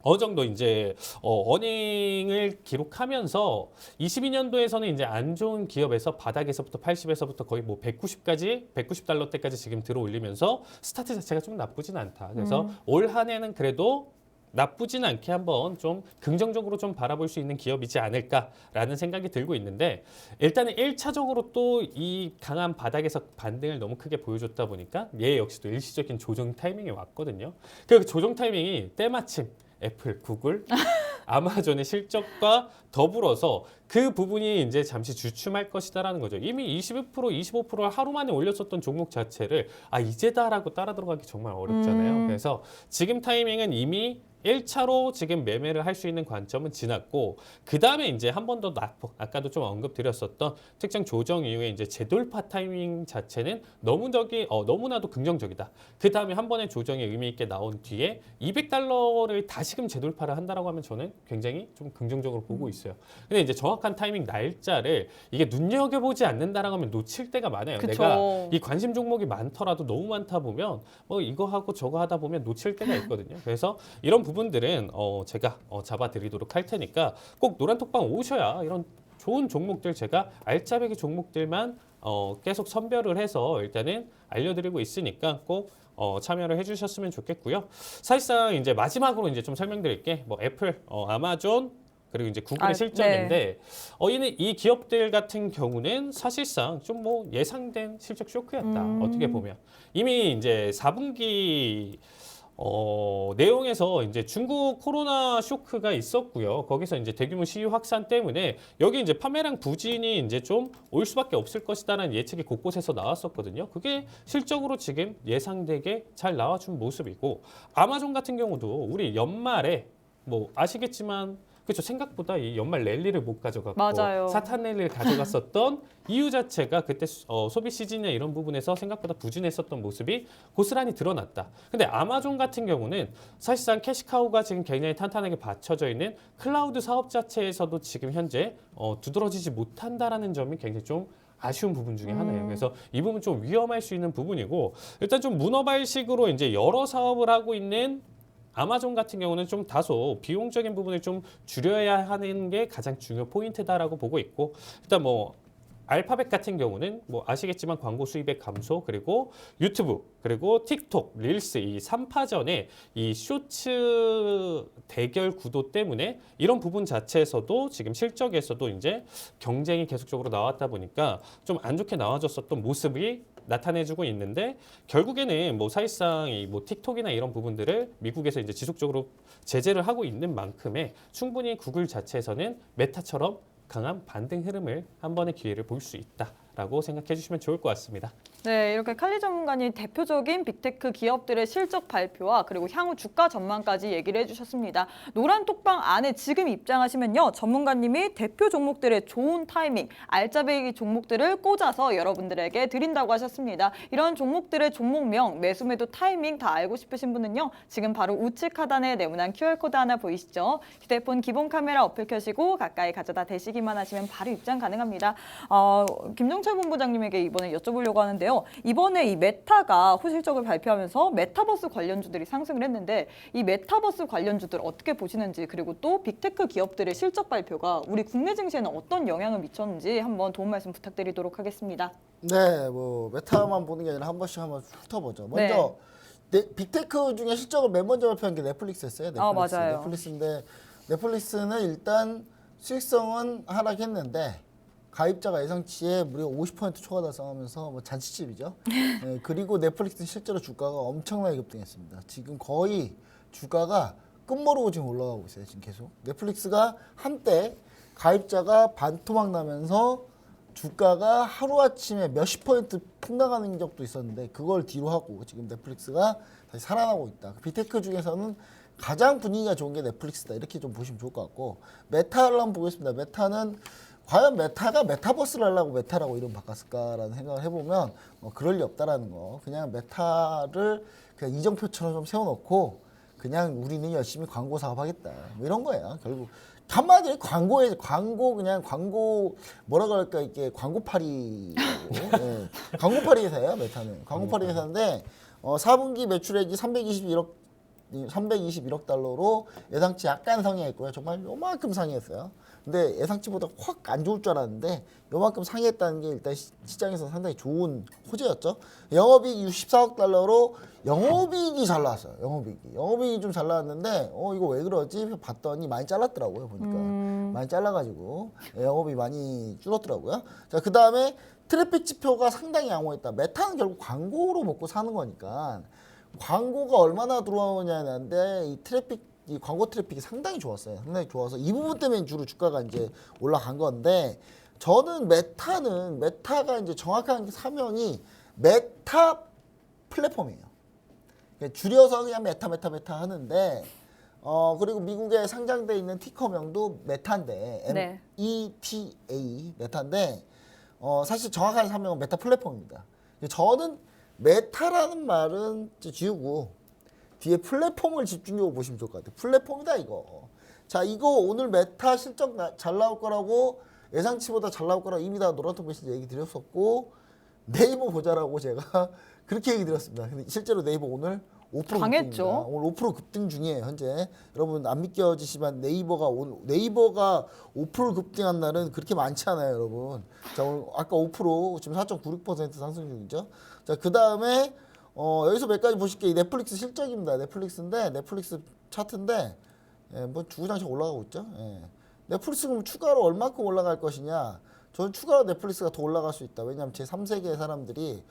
어느 정도 이제 어닝을 기록하면서 22년도에서는 이제 안 좋은 기업에서 바닥에서부터 80에서부터 거의 뭐 190달러대까지 지금 들어 올리면서 스타트 자체가 좀 나쁘진 않다. 그래서 올 한 해는 그래도 나쁘진 않게 한번 좀 긍정적으로 좀 바라볼 수 있는 기업이지 않을까라는 생각이 들고 있는데 일단은 1차적으로 또 이 강한 바닥에서 반등을 너무 크게 보여줬다 보니까 얘 역시도 일시적인 조정 타이밍이 왔거든요. 그 조정 타이밍이 때마침 애플, 구글, 아마존의 실적과 더불어서 그 부분이 이제 잠시 주춤할 것이다라는 거죠. 이미 22%, 25%를 하루 만에 올렸었던 종목 자체를 이제다라고 따라 들어가기 정말 어렵잖아요. 그래서 지금 타이밍은 이미 1차로 지금 매매를 할 수 있는 관점은 지났고 그 다음에 이제 한 번 더 아까도 좀 언급드렸었던 특정 조정 이후에 이제 재돌파 타이밍 자체는 너무나도 긍정적이다. 그 다음에 한 번의 조정이 의미 있게 나온 뒤에 200달러를 다시금 재돌파를 한다라고 하면 저는 굉장히 좀 긍정적으로 보고 있어요. 근데 이제 정확한 타이밍 날짜를 이게 눈여겨보지 않는다라고 하면 놓칠 때가 많아요. 그쵸. 내가 이 관심 종목이 많더라도 너무 많다 보면 뭐 이거 하고 저거 하다 보면 놓칠 때가 있거든요. 그래서 이런 부분들은 제가 잡아드리도록 할 테니까 꼭 노란톡방 오셔야 이런 좋은 종목들 제가 알짜배기 종목들만 계속 선별을 해서 일단은 알려드리고 있으니까 꼭 참여를 해주셨으면 좋겠고요. 사실상 이제 마지막으로 이제 좀 설명드릴게. 뭐 애플, 아마존 그리고 이제 구글의 실적인데 이 기업들 같은 경우는 사실상 좀 뭐 예상된 실적 쇼크였다. 어떻게 보면 이미 이제 4분기 내용에서 이제 중국 코로나 쇼크가 있었고요. 거기서 이제 대규모 시유 확산 때문에 여기 이제 판매량 부진이 이제 좀 올 수밖에 없을 것이다라는 예측이 곳곳에서 나왔었거든요. 그게 실적으로 지금 예상되게 잘 나와준 모습이고 아마존 같은 경우도 우리 연말에 뭐 아시겠지만 그렇죠. 생각보다 이 연말 랠리를 못 가져갔고 맞아요. 사탄 랠리를 가져갔었던 이유 자체가 그때 소비 시즌이나 이런 부분에서 생각보다 부진했었던 모습이 고스란히 드러났다. 근데 아마존 같은 경우는 사실상 캐시카우가 지금 굉장히 탄탄하게 받쳐져 있는 클라우드 사업 자체에서도 지금 현재 두드러지지 못한다라는 점이 굉장히 좀 아쉬운 부분 중에 하나예요. 그래서 이 부분 좀 위험할 수 있는 부분이고 일단 좀 문어발식으로 이제 여러 사업을 하고 있는 아마존 같은 경우는 좀 다소 비용적인 부분을 좀 줄여야 하는 게 가장 중요 포인트다라고 보고 있고 일단 뭐 알파벳 같은 경우는 뭐 아시겠지만 광고 수입의 감소 그리고 유튜브 그리고 틱톡, 릴스 이 3파전의 이 쇼츠 대결 구도 때문에 이런 부분 자체에서도 지금 실적에서도 이제 경쟁이 계속적으로 나왔다 보니까 좀 안 좋게 나와졌었던 모습이 나타내주고 있는데 결국에는 뭐 사실상 이 뭐 틱톡이나 이런 부분들을 미국에서 이제 지속적으로 제재를 하고 있는 만큼의 충분히 구글 자체에서는 메타처럼 강한 반등 흐름을 한 번의 기회를 볼 수 있다라고 생각해 주시면 좋을 것 같습니다. 네, 이렇게 칼리 전문가님 대표적인 빅테크 기업들의 실적 발표와 그리고 향후 주가 전망까지 얘기를 해주셨습니다. 노란톡방 안에 지금 입장하시면요. 전문가님이 대표 종목들의 좋은 타이밍, 알짜배기 종목들을 꽂아서 여러분들에게 드린다고 하셨습니다. 이런 종목들의 종목명, 매수매도 타이밍 다 알고 싶으신 분은요. 지금 바로 우측 하단에 네모난 QR코드 하나 보이시죠? 휴대폰 기본 카메라 어플 켜시고 가까이 가져다 대시기만 하시면 바로 입장 가능합니다. 김종철 본부장님에게 이번에 여쭤보려고 하는데요. 이번에 이 메타가 호실적을 발표하면서 메타버스 관련주들이 상승을 했는데 이 메타버스 관련주들 어떻게 보시는지 그리고 또 빅테크 기업들의 실적 발표가 우리 국내 증시에는 어떤 영향을 미쳤는지 한번 도움 말씀 부탁드리도록 하겠습니다. 네, 뭐 메타만 보는 게 아니라 한 번씩 한번 훑어보죠. 먼저 빅테크 중에 실적을 맨 먼저 발표한 게 넷플릭스였어요. 넷플릭스. 맞아요. 넷플릭스인데 넷플릭스는 일단 수익성은 하락했는데 가입자가 예상치에 무려 50% 초과 달성하면서 뭐 잔치집이죠. 네, 그리고 넷플릭스는 실제로 주가가 엄청나게 급등했습니다. 지금 거의 주가가 끝모르고 지금 올라가고 있어요. 지금 계속. 넷플릭스가 한때 가입자가 반토막 나면서 주가가 하루아침에 몇십 퍼센트 폭락하는 적도 있었는데 그걸 뒤로 하고 지금 넷플릭스가 다시 살아나고 있다. 빅테크 중에서는 가장 분위기가 좋은 게 넷플릭스다. 이렇게 좀 보시면 좋을 것 같고 메타를 한번 보겠습니다. 메타는 과연 메타가 메타버스를 하려고 메타라고 이름 바꿨을까라는 생각을 해보면 그럴 리 없다라는 거. 그냥 메타를 그냥 이정표처럼 좀 세워놓고 그냥 우리는 열심히 광고 사업하겠다. 뭐 이런 거예요. 결국 한마디로 광고 그냥 광고 뭐라 그럴까 이게 광고팔이라고. 네. 광고팔이 회사예요. 메타는 광고팔이 회사인데 4분기 매출액이 321억 달러로 예상치 약간 상회했고요. 정말 요만큼 상회했어요. 근데 예상치보다 확 안 좋을 줄 알았는데 요만큼 상회했다는 게 일단 시장에서 상당히 좋은 호재였죠. 영업이익이 64억 달러로 영업이익이 잘 나왔어요. 영업이익이 좀 잘 나왔는데 이거 왜 그러지? 봤더니 많이 잘랐더라고요. 보니까 많이 잘라가지고 영업이 많이 줄었더라고요. 자, 그 다음에 트래픽 지표가 상당히 양호했다. 메타는 결국 광고로 먹고 사는 거니까 광고가 얼마나 들어오냐는데 이 광고 트래픽이 상당히 좋았어요. 상당히 좋아서 이 부분 때문에 주로 주가가 이제 올라간 건데 저는 메타가 이제 정확한 사명이 메타 플랫폼이에요. 줄여서 그냥 메타 하는데 그리고 미국에 상장돼 있는 티커명도 메타인데 네. META 메타인데 사실 정확한 설명은 메타 플랫폼입니다. 저는 메타라는 말은 지우고 뒤에 플랫폼을 집중적으로 보시면 좋을 것 같아요. 플랫폼이다 이거. 자, 이거 오늘 메타 실적 잘 나올 거라고 예상치보다 잘 나올 거라고 이미 다 노란톡 메시지 얘기 드렸었고 네이버 보자라고 제가 그렇게 얘기 드렸습니다. 근데 실제로 네이버 오늘 5% 강했죠. 급등입니다. 오늘 5% 급등 중이에요, 현재. 여러분 안 믿겨지시면 네이버가 5% 급등한 날은 그렇게 많지 않아요, 여러분. 자, 오늘 아까 5% 지금 4.96% 상승 중이죠. 자, 그다음에 여기서 몇 가지 보실게요. 이 넷플릭스 실적입니다. 넷플릭스 차트인데 뭐 주구장창 올라가고 있죠. 예. 넷플릭스 그럼 추가로 얼마큼 올라갈 것이냐? 저는 추가로 넷플릭스가 더 올라갈 수 있다. 왜냐하면 제 3세계 사람들이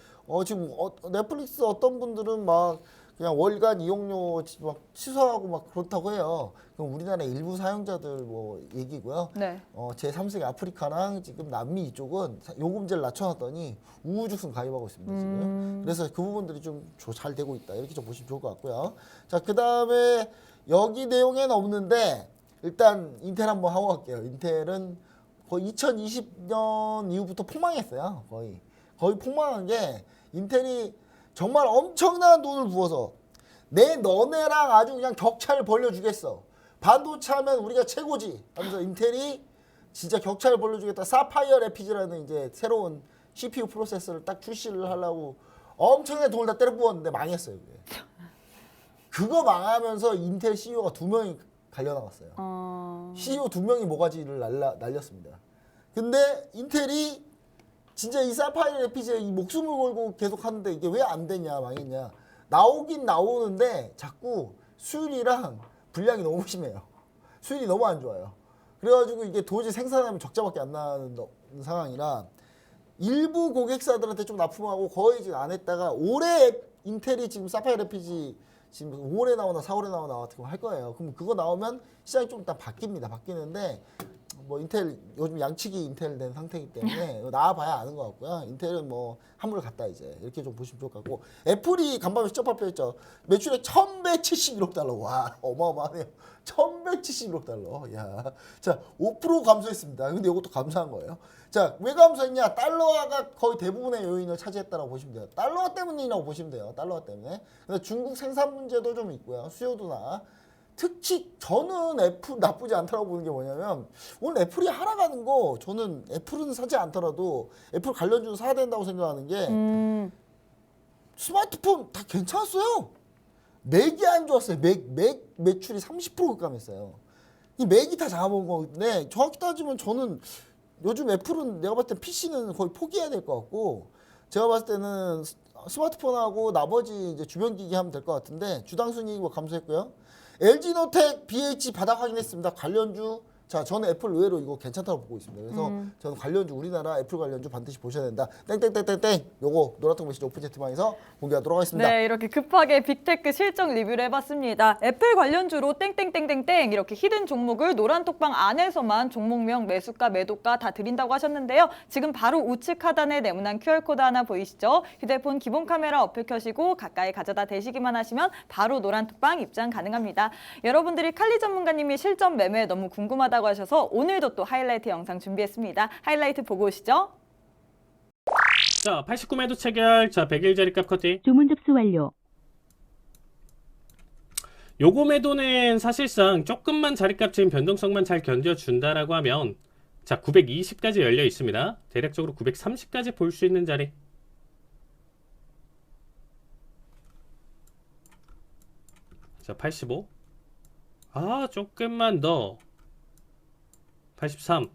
지금 넷플릭스 어떤 분들은 막 그냥 월간 이용료 막 취소하고 막 그렇다고 해요. 그럼 우리나라 일부 사용자들 뭐 얘기고요. 네. 제 3세계 아프리카랑 지금 남미 이쪽은 요금제를 낮춰놨더니 우후죽순 가입하고 있습니다. 지금. 그래서 그 부분들이 좀 잘 되고 있다. 이렇게 좀 보시면 좋을 것 같고요. 자, 그 다음에 여기 내용에는 없는데 일단 인텔 한번 하고 갈게요. 인텔은 거의 2020년 이후부터 폭망했어요. 거의 폭망한 게 인텔이 정말 엄청난 돈을 부어서 너네랑 아주 그냥 격차를 벌려주겠어. 반도체 하면 우리가 최고지 하면서 인텔이 진짜 격차를 벌려주겠다. 사파이어 래피즈라는 이제 새로운 CPU 프로세서를 딱 출시를 하려고 엄청난 돈을 다 때려 부었는데 망했어요. 그게. 그거 망하면서 인텔 CEO가 2명이 갈려나갔어요. CEO 2명이 모가지를 날렸습니다. 근데 인텔이 진짜 이 사파이어 래피즈에 이 목숨을 걸고 계속 하는데 이게 왜 안 되냐, 망했냐. 나오긴 나오는데 자꾸 수율이랑 분량이 너무 심해요. 수율이 너무 안 좋아요. 그래가지고 이게 도저히 생산하면 적자밖에 안 나는 상황이라 일부 고객사들한테 좀 납품하고 거의 지금 안 했다가 올해 인텔이 지금 사파이어 래피즈 지금 5월에 나오나 4월에 나오나 같은 거 할 거예요. 그럼 그거 나오면 시장이 좀 일단 바뀝니다. 뭐 인텔 요즘 양치기 인텔 된 상태이기 때문에 나와봐야 아는 것 같고요. 인텔은 뭐 한물 갔다 이제 이렇게 좀 보시면 좋을 것 같고 애플이 간밤에 실적 발표했죠. 매출액 1,171억 달러. 와 어마어마하네요. 1,171억 달러. 야, 자 5% 감소했습니다. 근데 이것도 감소한 거예요. 자, 왜 감소했냐? 달러화가 거의 대부분의 요인을 차지했다고 보시면 돼요. 달러화 때문이라고 보시면 돼요. 달러화 때문에. 근데 중국 생산 문제도 좀 있고요. 수요도나. 특히 저는 애플 나쁘지 않다고 보는 게 뭐냐면 오늘 애플이 하락하는 거 저는 애플은 사지 않더라도 애플 관련주 사야 된다고 생각하는 게 스마트폰 다 괜찮았어요. 맥이 안 좋았어요. 맥 매출이 30% 급감했어요. 이 맥이 다 잡아먹은 건데 정확히 따지면 저는 요즘 애플은 내가 봤을 때 PC는 거의 포기해야 될 것 같고 제가 봤을 때는 스마트폰하고 나머지 이제 주변 기기 하면 될 것 같은데 주당 순이익 뭐 감소했고요. LG노텍 BH 바닥 확인했습니다. 관련주. 자, 저는 애플 의외로 이거 괜찮다고 보고 있습니다. 그래서 저는 관련주 우리나라 애플 관련주 반드시 보셔야 된다. 땡땡땡땡땡. 요거 노란통 메시지 오픈 채팅방에서 공개하도록 하겠습니다. 네, 이렇게 급하게 빅테크 실적 리뷰를 해봤습니다. 애플 관련주로 땡땡땡땡땡 이렇게 히든 종목을 노란톡방 안에서만 종목명, 매수가, 매도가 다 드린다고 하셨는데요. 지금 바로 우측 하단에 네모난 QR코드 하나 보이시죠? 휴대폰 기본 카메라 어플 켜시고 가까이 가져다 대시기만 하시면 바로 노란톡방 입장 가능합니다. 여러분들이 칼리 전문가님이 실전 매매 너무 궁금하다고 하셔서 오늘도 또 하이라이트 영상 준비했습니다. 하이라이트 보고 오시죠. 자, 89매도 체결. 자, 100일 자리값 커팅. 주문 접수 완료. 요거 매도는 사실상 조금만 자리값 지금 변동성만 잘 견뎌준다라고 하면 자, 920까지 열려 있습니다. 대략적으로 930까지 볼 수 있는 자리. 자, 85. 아, 조금만 더. 83.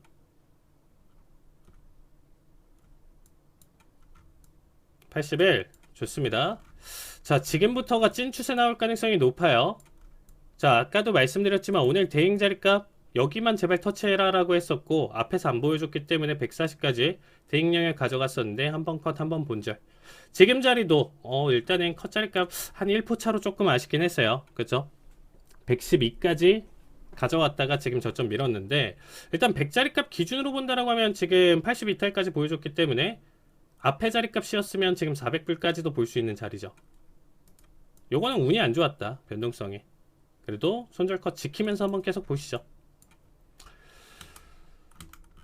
81. 좋습니다. 자, 지금부터가 찐 추세 나올 가능성이 높아요. 자, 아까도 말씀드렸지만 오늘 대행 자리값 여기만 제발 터치해라 라고 했었고 앞에서 안 보여줬기 때문에 140까지 대행량을 가져갔었는데 한번 컷 한번 본절. 지금 자리도 일단은 컷 자리값 한 1포 차로 조금 아쉽긴 했어요. 그쵸? 112까지 가져왔다가 지금 저점 밀었는데 일단 100자리값 기준으로 본다라고 하면 지금 82탈까지 보여줬기 때문에 앞에 자리값이었으면 지금 400불까지도 볼 수 있는 자리죠. 요거는 운이 안 좋았다. 변동성이. 그래도 손절컷 지키면서 한번 계속 보시죠.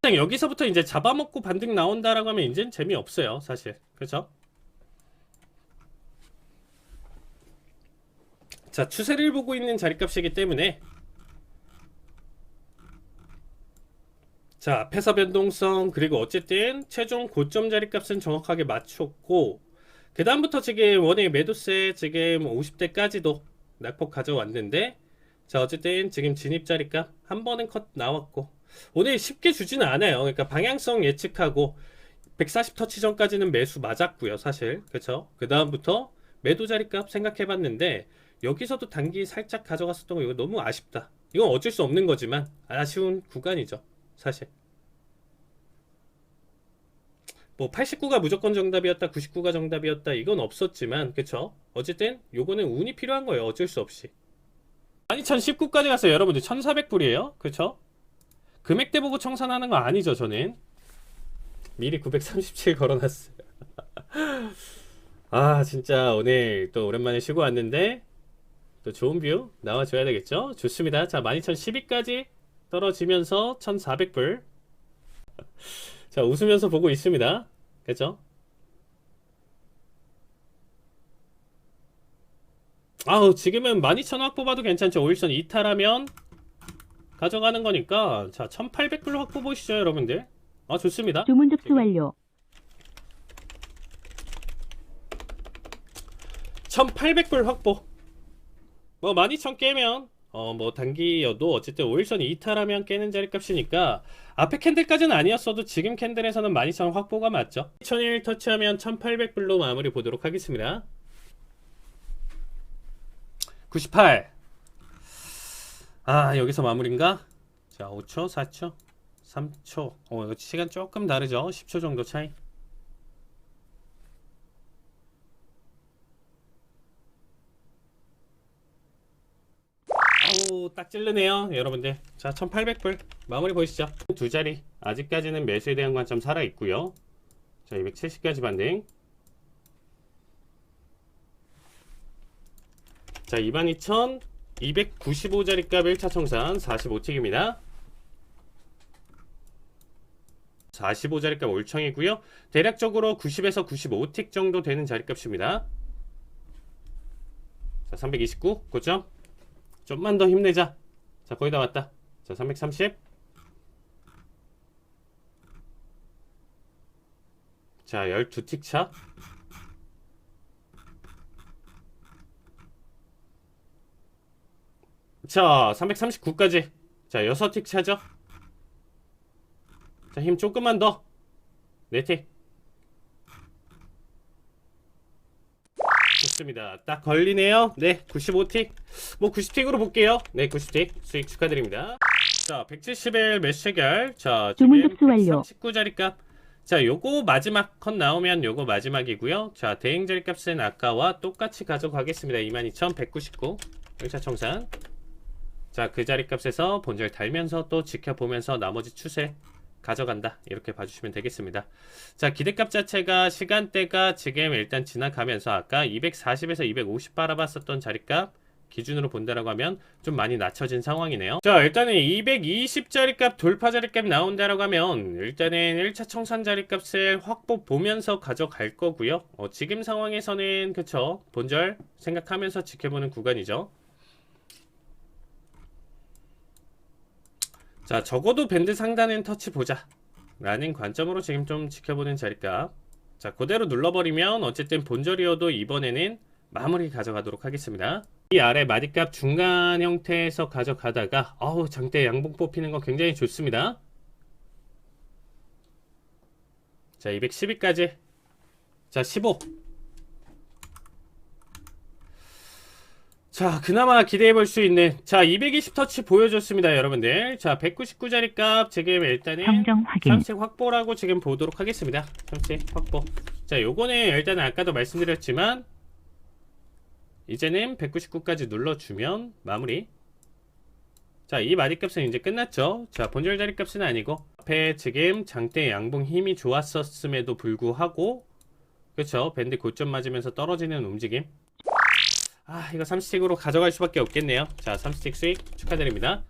그냥 여기서부터 이제 잡아먹고 반등 나온다라고 하면 이제는 재미없어요, 사실. 그렇죠? 자, 추세를 보고 있는 자리값이기 때문에 자, 앞에서 변동성 그리고 어쨌든 최종 고점 자리값은 정확하게 맞췄고 그 다음부터 지금 원의 매도세 지금 50대까지도 낙폭 가져왔는데 자, 어쨌든 지금 진입 자리값 한 번은 컷 나왔고 오늘 쉽게 주지는 않아요. 그러니까 방향성 예측하고 140 터치 전까지는 매수 맞았고요, 사실. 그렇죠? 그 다음부터 매도 자리값 생각해봤는데 여기서도 단기 살짝 가져갔었던 거 이거 너무 아쉽다. 이건 어쩔 수 없는 거지만 아쉬운 구간이죠, 사실. 뭐 89가 무조건 정답이었다, 99가 정답이었다 이건 없었지만 그쵸? 어쨌든 요거는 운이 필요한 거예요, 어쩔 수 없이. 12,019까지 갔어요, 여러분들. 1,400불이에요, 그쵸? 금액대 보고 청산하는 거 아니죠, 저는. 미리 937 걸어놨어요. 아, 진짜 오늘 또 오랜만에 쉬고 왔는데 또 좋은 뷰 나와줘야 되겠죠? 좋습니다. 자, 12,012까지 떨어지면서 1,400불. 자, 웃으면서 보고 있습니다. 그쵸? 아우, 지금은 12,000 확보 봐도 괜찮죠? 5일선 이탈하면 가져가는 거니까. 자, 1,800불 확보 보시죠, 여러분들. 아, 좋습니다. 주문 접수 완료. 1,800불 확보. 뭐 12,000 깨면 뭐 단기여도 어쨌든 5일선 이탈하면 깨는 자리값이니까 앞에 캔들까지는 아니었어도 지금 캔들에서는 12,000 확보가 맞죠. 1,001 터치하면 1,800불로 마무리 보도록 하겠습니다. 98. 아, 여기서 마무리인가? 자, 5초, 4초, 3초. 이거 시간 조금 다르죠? 10초 정도 차이. 아우, 딱 찔르네요, 여러분들. 자, 1,800불 마무리 보시죠. 두 자리 아직까지는 매수에 대한 관점 살아 있고요. 자, 270까지 반등. 자, 22,295자리 값 1차 청산 45틱입니다. 45자리 값 올청이고요. 대략적으로 90에서 95틱 정도 되는 자리값입니다. 자, 329 고점. 좀만 더 힘내자. 자, 거의 다 왔다. 자, 330. 자, 12틱 차. 자, 339까지. 자, 6틱 차죠. 자, 힘 조금만 더. 4틱. 좋습니다. 딱 걸리네요. 네, 95틱. 뭐 90틱으로 볼게요. 네, 90틱. 수익 축하드립니다. 자, 170일 매수 체결. 자, 주문 접수 완료. 39자리 값. 자, 요거 마지막 컷 나오면 요거 마지막이고요. 자, 대행 자리 값은 아까와 똑같이 가져가겠습니다. 22,199. 1차 청산. 자, 그 자리 값에서 본절 달면서 또 지켜보면서 나머지 추세 가져간다, 이렇게 봐주시면 되겠습니다. 자, 기대값 자체가 시간대가 지금 일단 지나가면서 아까 240에서 250 바라봤었던 자리값 기준으로 본다라고 하면 좀 많이 낮춰진 상황이네요. 자, 일단은 220 자리값 돌파 자리값 나온다라고 하면 일단은 1차 청산 자리값을 확보 보면서 가져갈 거고요. 지금 상황에서는 그쵸, 본절 생각하면서 지켜보는 구간이죠. 자, 적어도 밴드 상단은 터치 보자 라는 관점으로 지금 좀 지켜보는 자리값. 자, 그대로 눌러버리면 어쨌든 본절이어도 이번에는 마무리 가져가도록 하겠습니다. 이 아래 마디값 중간 형태에서 가져가다가 장대 양봉 뽑히는 거 굉장히 좋습니다. 자, 212까지. 자, 15. 자, 그나마 기대해볼 수 있는, 자, 220 터치 보여줬습니다, 여러분들. 자, 199자리 값 지금 일단은 정정 확인. 3씩 확보라고 지금 보도록 하겠습니다. 3씩 확보. 자, 요거는 일단은 아까도 말씀드렸지만 이제는 199까지 눌러주면 마무리. 자, 이 마디값은 이제 끝났죠. 자, 본절 자리 값은 아니고 앞에 지금 장대 양봉 힘이 좋았었음에도 불구하고 그쵸, 밴드 고점 맞으면서 떨어지는 움직임. 이거 3스틱으로 가져갈 수밖에 없겠네요. 자, 3스틱 수익 축하드립니다.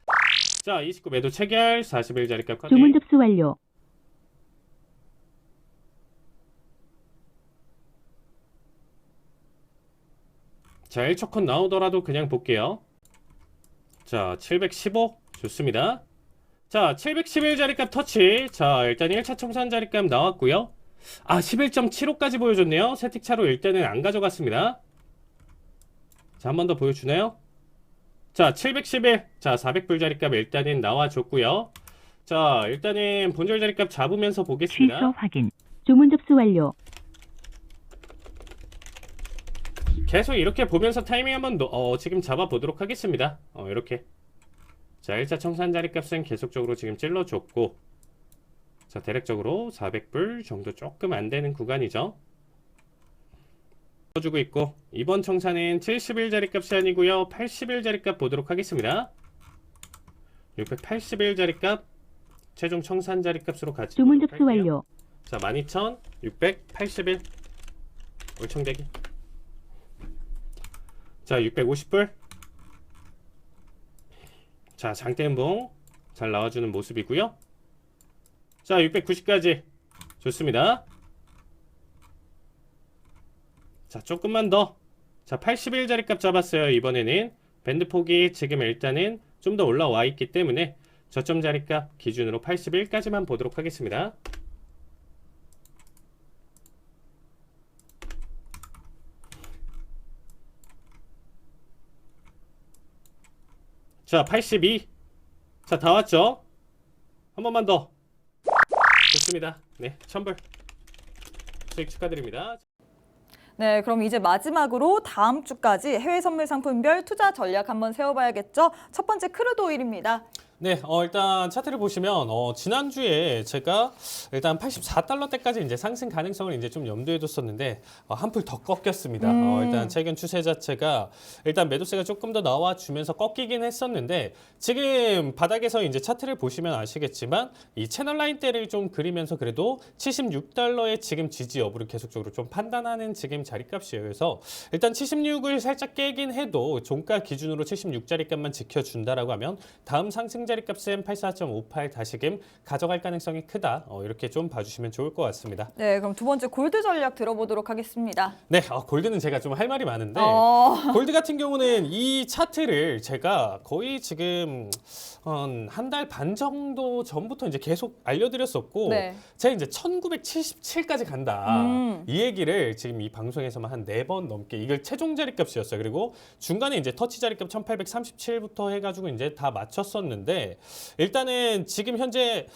자, 29 매도 체결, 41 자리값 커팅. 주문 접수 완료. 자, 1초 컷 나오더라도 그냥 볼게요. 자, 715 좋습니다. 자, 711 자리값 터치. 자, 일단 1차 청산 자리값 나왔고요. 11.75까지 보여줬네요. 세틱차로 일단은 안 가져갔습니다. 자, 한 번 더 보여주나요? 자, 711. 자, 400불 자리값 일단은 나와줬고요. 자, 일단은 본절 자리값 잡으면서 보겠습니다. 취소 확인. 주문 접수 완료. 계속 이렇게 보면서 타이밍 한번 지금 잡아보도록 하겠습니다. 이렇게. 자, 1차 청산 자리값은 계속적으로 지금 찔러줬고, 자, 대략적으로 400불 정도 조금 안 되는 구간이죠. 주고 있고, 이번 청산은 71 자리값이 아니고요, 81 자리값 보도록 하겠습니다. 681 자리값 최종 청산 자리값으로 같이 주문 보도록 접수 할게요. 완료. 자, 12,681 올청대기. 자, 650불. 자, 장대음봉 잘 나와주는 모습이고요. 자, 690까지 좋습니다. 자, 조금만 더. 자, 81 자리값 잡았어요. 이번에는 밴드 폭이 지금 일단은 좀 더 올라와 있기 때문에 저점 자리값 기준으로 81까지만 보도록 하겠습니다. 자, 82. 자, 다 왔죠? 한 번만 더. 좋습니다. 네, 1000불. 수익 축하드립니다. 네, 그럼 이제 마지막으로 다음 주까지 해외 선물 상품별 투자 전략 한번 세워봐야겠죠? 첫 번째 크루드 오일입니다. 네, 일단 차트를 보시면 지난주에 제가 일단 84달러대까지 이제 상승 가능성을 이제 좀 염두에 뒀었는데 한풀 더 꺾였습니다. 일단 최근 추세 자체가 일단 매도세가 조금 더 나와주면서 꺾이긴 했었는데 지금 바닥에서 이제 차트를 보시면 아시겠지만 이 채널 라인대를 좀 그리면서 그래도 76달러의 지금 지지 여부를 계속적으로 좀 판단하는 지금 자리값이에요. 그래서 일단 76을 살짝 깨긴 해도 종가 기준으로 76자리값만 지켜준다라고 하면 다음 상승 자리값은 84.58 다시금 가져갈 가능성이 크다. 이렇게 좀 봐주시면 좋을 것 같습니다. 네, 그럼 두 번째 골드 전략 들어보도록 하겠습니다. 네, 골드는 제가 좀 할 말이 많은데 골드 같은 경우는 이 차트를 제가 거의 지금 한 달 반 정도 전부터 이제 계속 알려드렸었고 네. 제가 이제 1977까지 간다. 이 얘기를 지금 이 방송에서만 한 4번 넘게 이걸 최종 자리값이었어요. 그리고 중간에 이제 터치 자리값 1837부터 해가지고 이제 다 맞췄었는데 일단은 지금 현재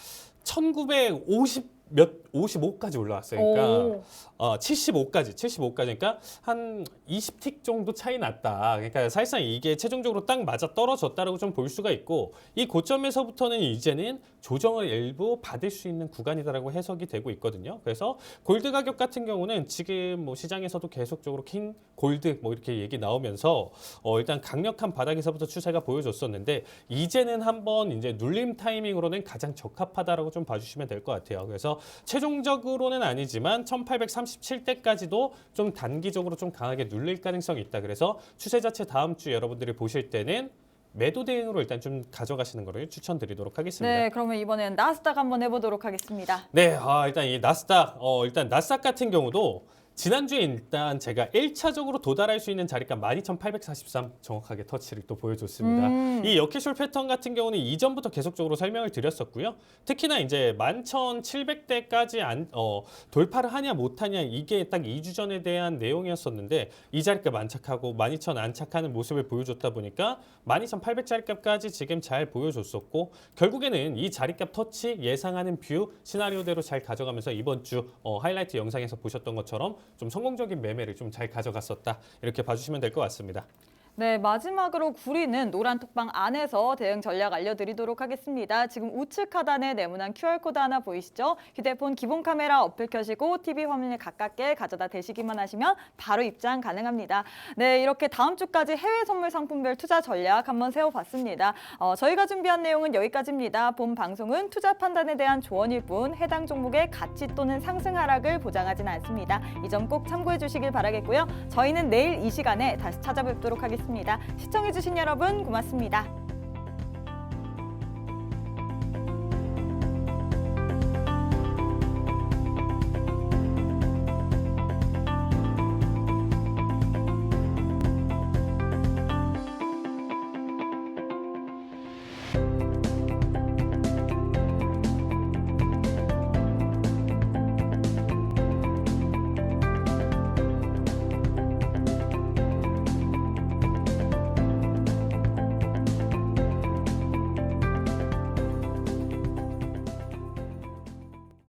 55까지 올라왔어요. 그러니까 75까지 그러니까 한 20틱 정도 차이 났다. 그러니까 사실상 이게 최종적으로 딱 맞아 떨어졌다라고 좀 볼 수가 있고 이 고점에서부터는 이제는 조정을 일부 받을 수 있는 구간이다라고 해석이 되고 있거든요. 그래서 골드 가격 같은 경우는 지금 뭐 시장에서도 계속적으로 킹 골드 뭐 이렇게 얘기 나오면서 일단 강력한 바닥에서부터 추세가 보여줬었는데 이제는 한번 이제 눌림 타이밍으로는 가장 적합하다라고 좀 봐주시면 될 것 같아요. 그래서 최종적으로는 아니지만 1837대까지도 좀 단기적으로 좀 강하게 눌릴 가능성이 있다. 그래서 추세 자체 다음 주 여러분들이 보실 때는 매도 대응으로 일단 좀 가져가시는 거를 추천드리도록 하겠습니다. 네, 그러면 이번엔 나스닥 한번 해보도록 하겠습니다. 네, 일단 이 나스닥, 일단 나스닥 같은 경우도 지난주에 일단 제가 1차적으로 도달할 수 있는 자리값 12,843 정확하게 터치를 또 보여줬습니다. 이 역캐숄 패턴 같은 경우는 이전부터 계속적으로 설명을 드렸었고요. 특히나 이제 11,700대까지 돌파를 하냐 못하냐 이게 딱 2주 전에 대한 내용이었었는데 이 자리값 안착하고 12,000 안착하는 모습을 보여줬다 보니까 12,800 자리값까지 지금 잘 보여줬었고 결국에는 이 자리값 터치 예상하는 뷰 시나리오대로 잘 가져가면서 이번 주 하이라이트 영상에서 보셨던 것처럼 좀 성공적인 매매를 좀 잘 가져갔었다. 이렇게 봐주시면 될 것 같습니다. 네, 마지막으로 구리는 노란 톡방 안에서 대응 전략 알려드리도록 하겠습니다. 지금 우측 하단에 네모난 QR코드 하나 보이시죠? 휴대폰 기본 카메라 어플 켜시고 TV 화면을 가깝게 가져다 대시기만 하시면 바로 입장 가능합니다. 네, 이렇게 다음 주까지 해외 선물 상품별 투자 전략 한번 세워봤습니다. 저희가 준비한 내용은 여기까지입니다. 본 방송은 투자 판단에 대한 조언일 뿐 해당 종목의 가치 또는 상승 하락을 보장하진 않습니다. 이 점 꼭 참고해 주시길 바라겠고요. 저희는 내일 이 시간에 다시 찾아뵙도록 하겠습니다. 시청해주신 여러분 고맙습니다.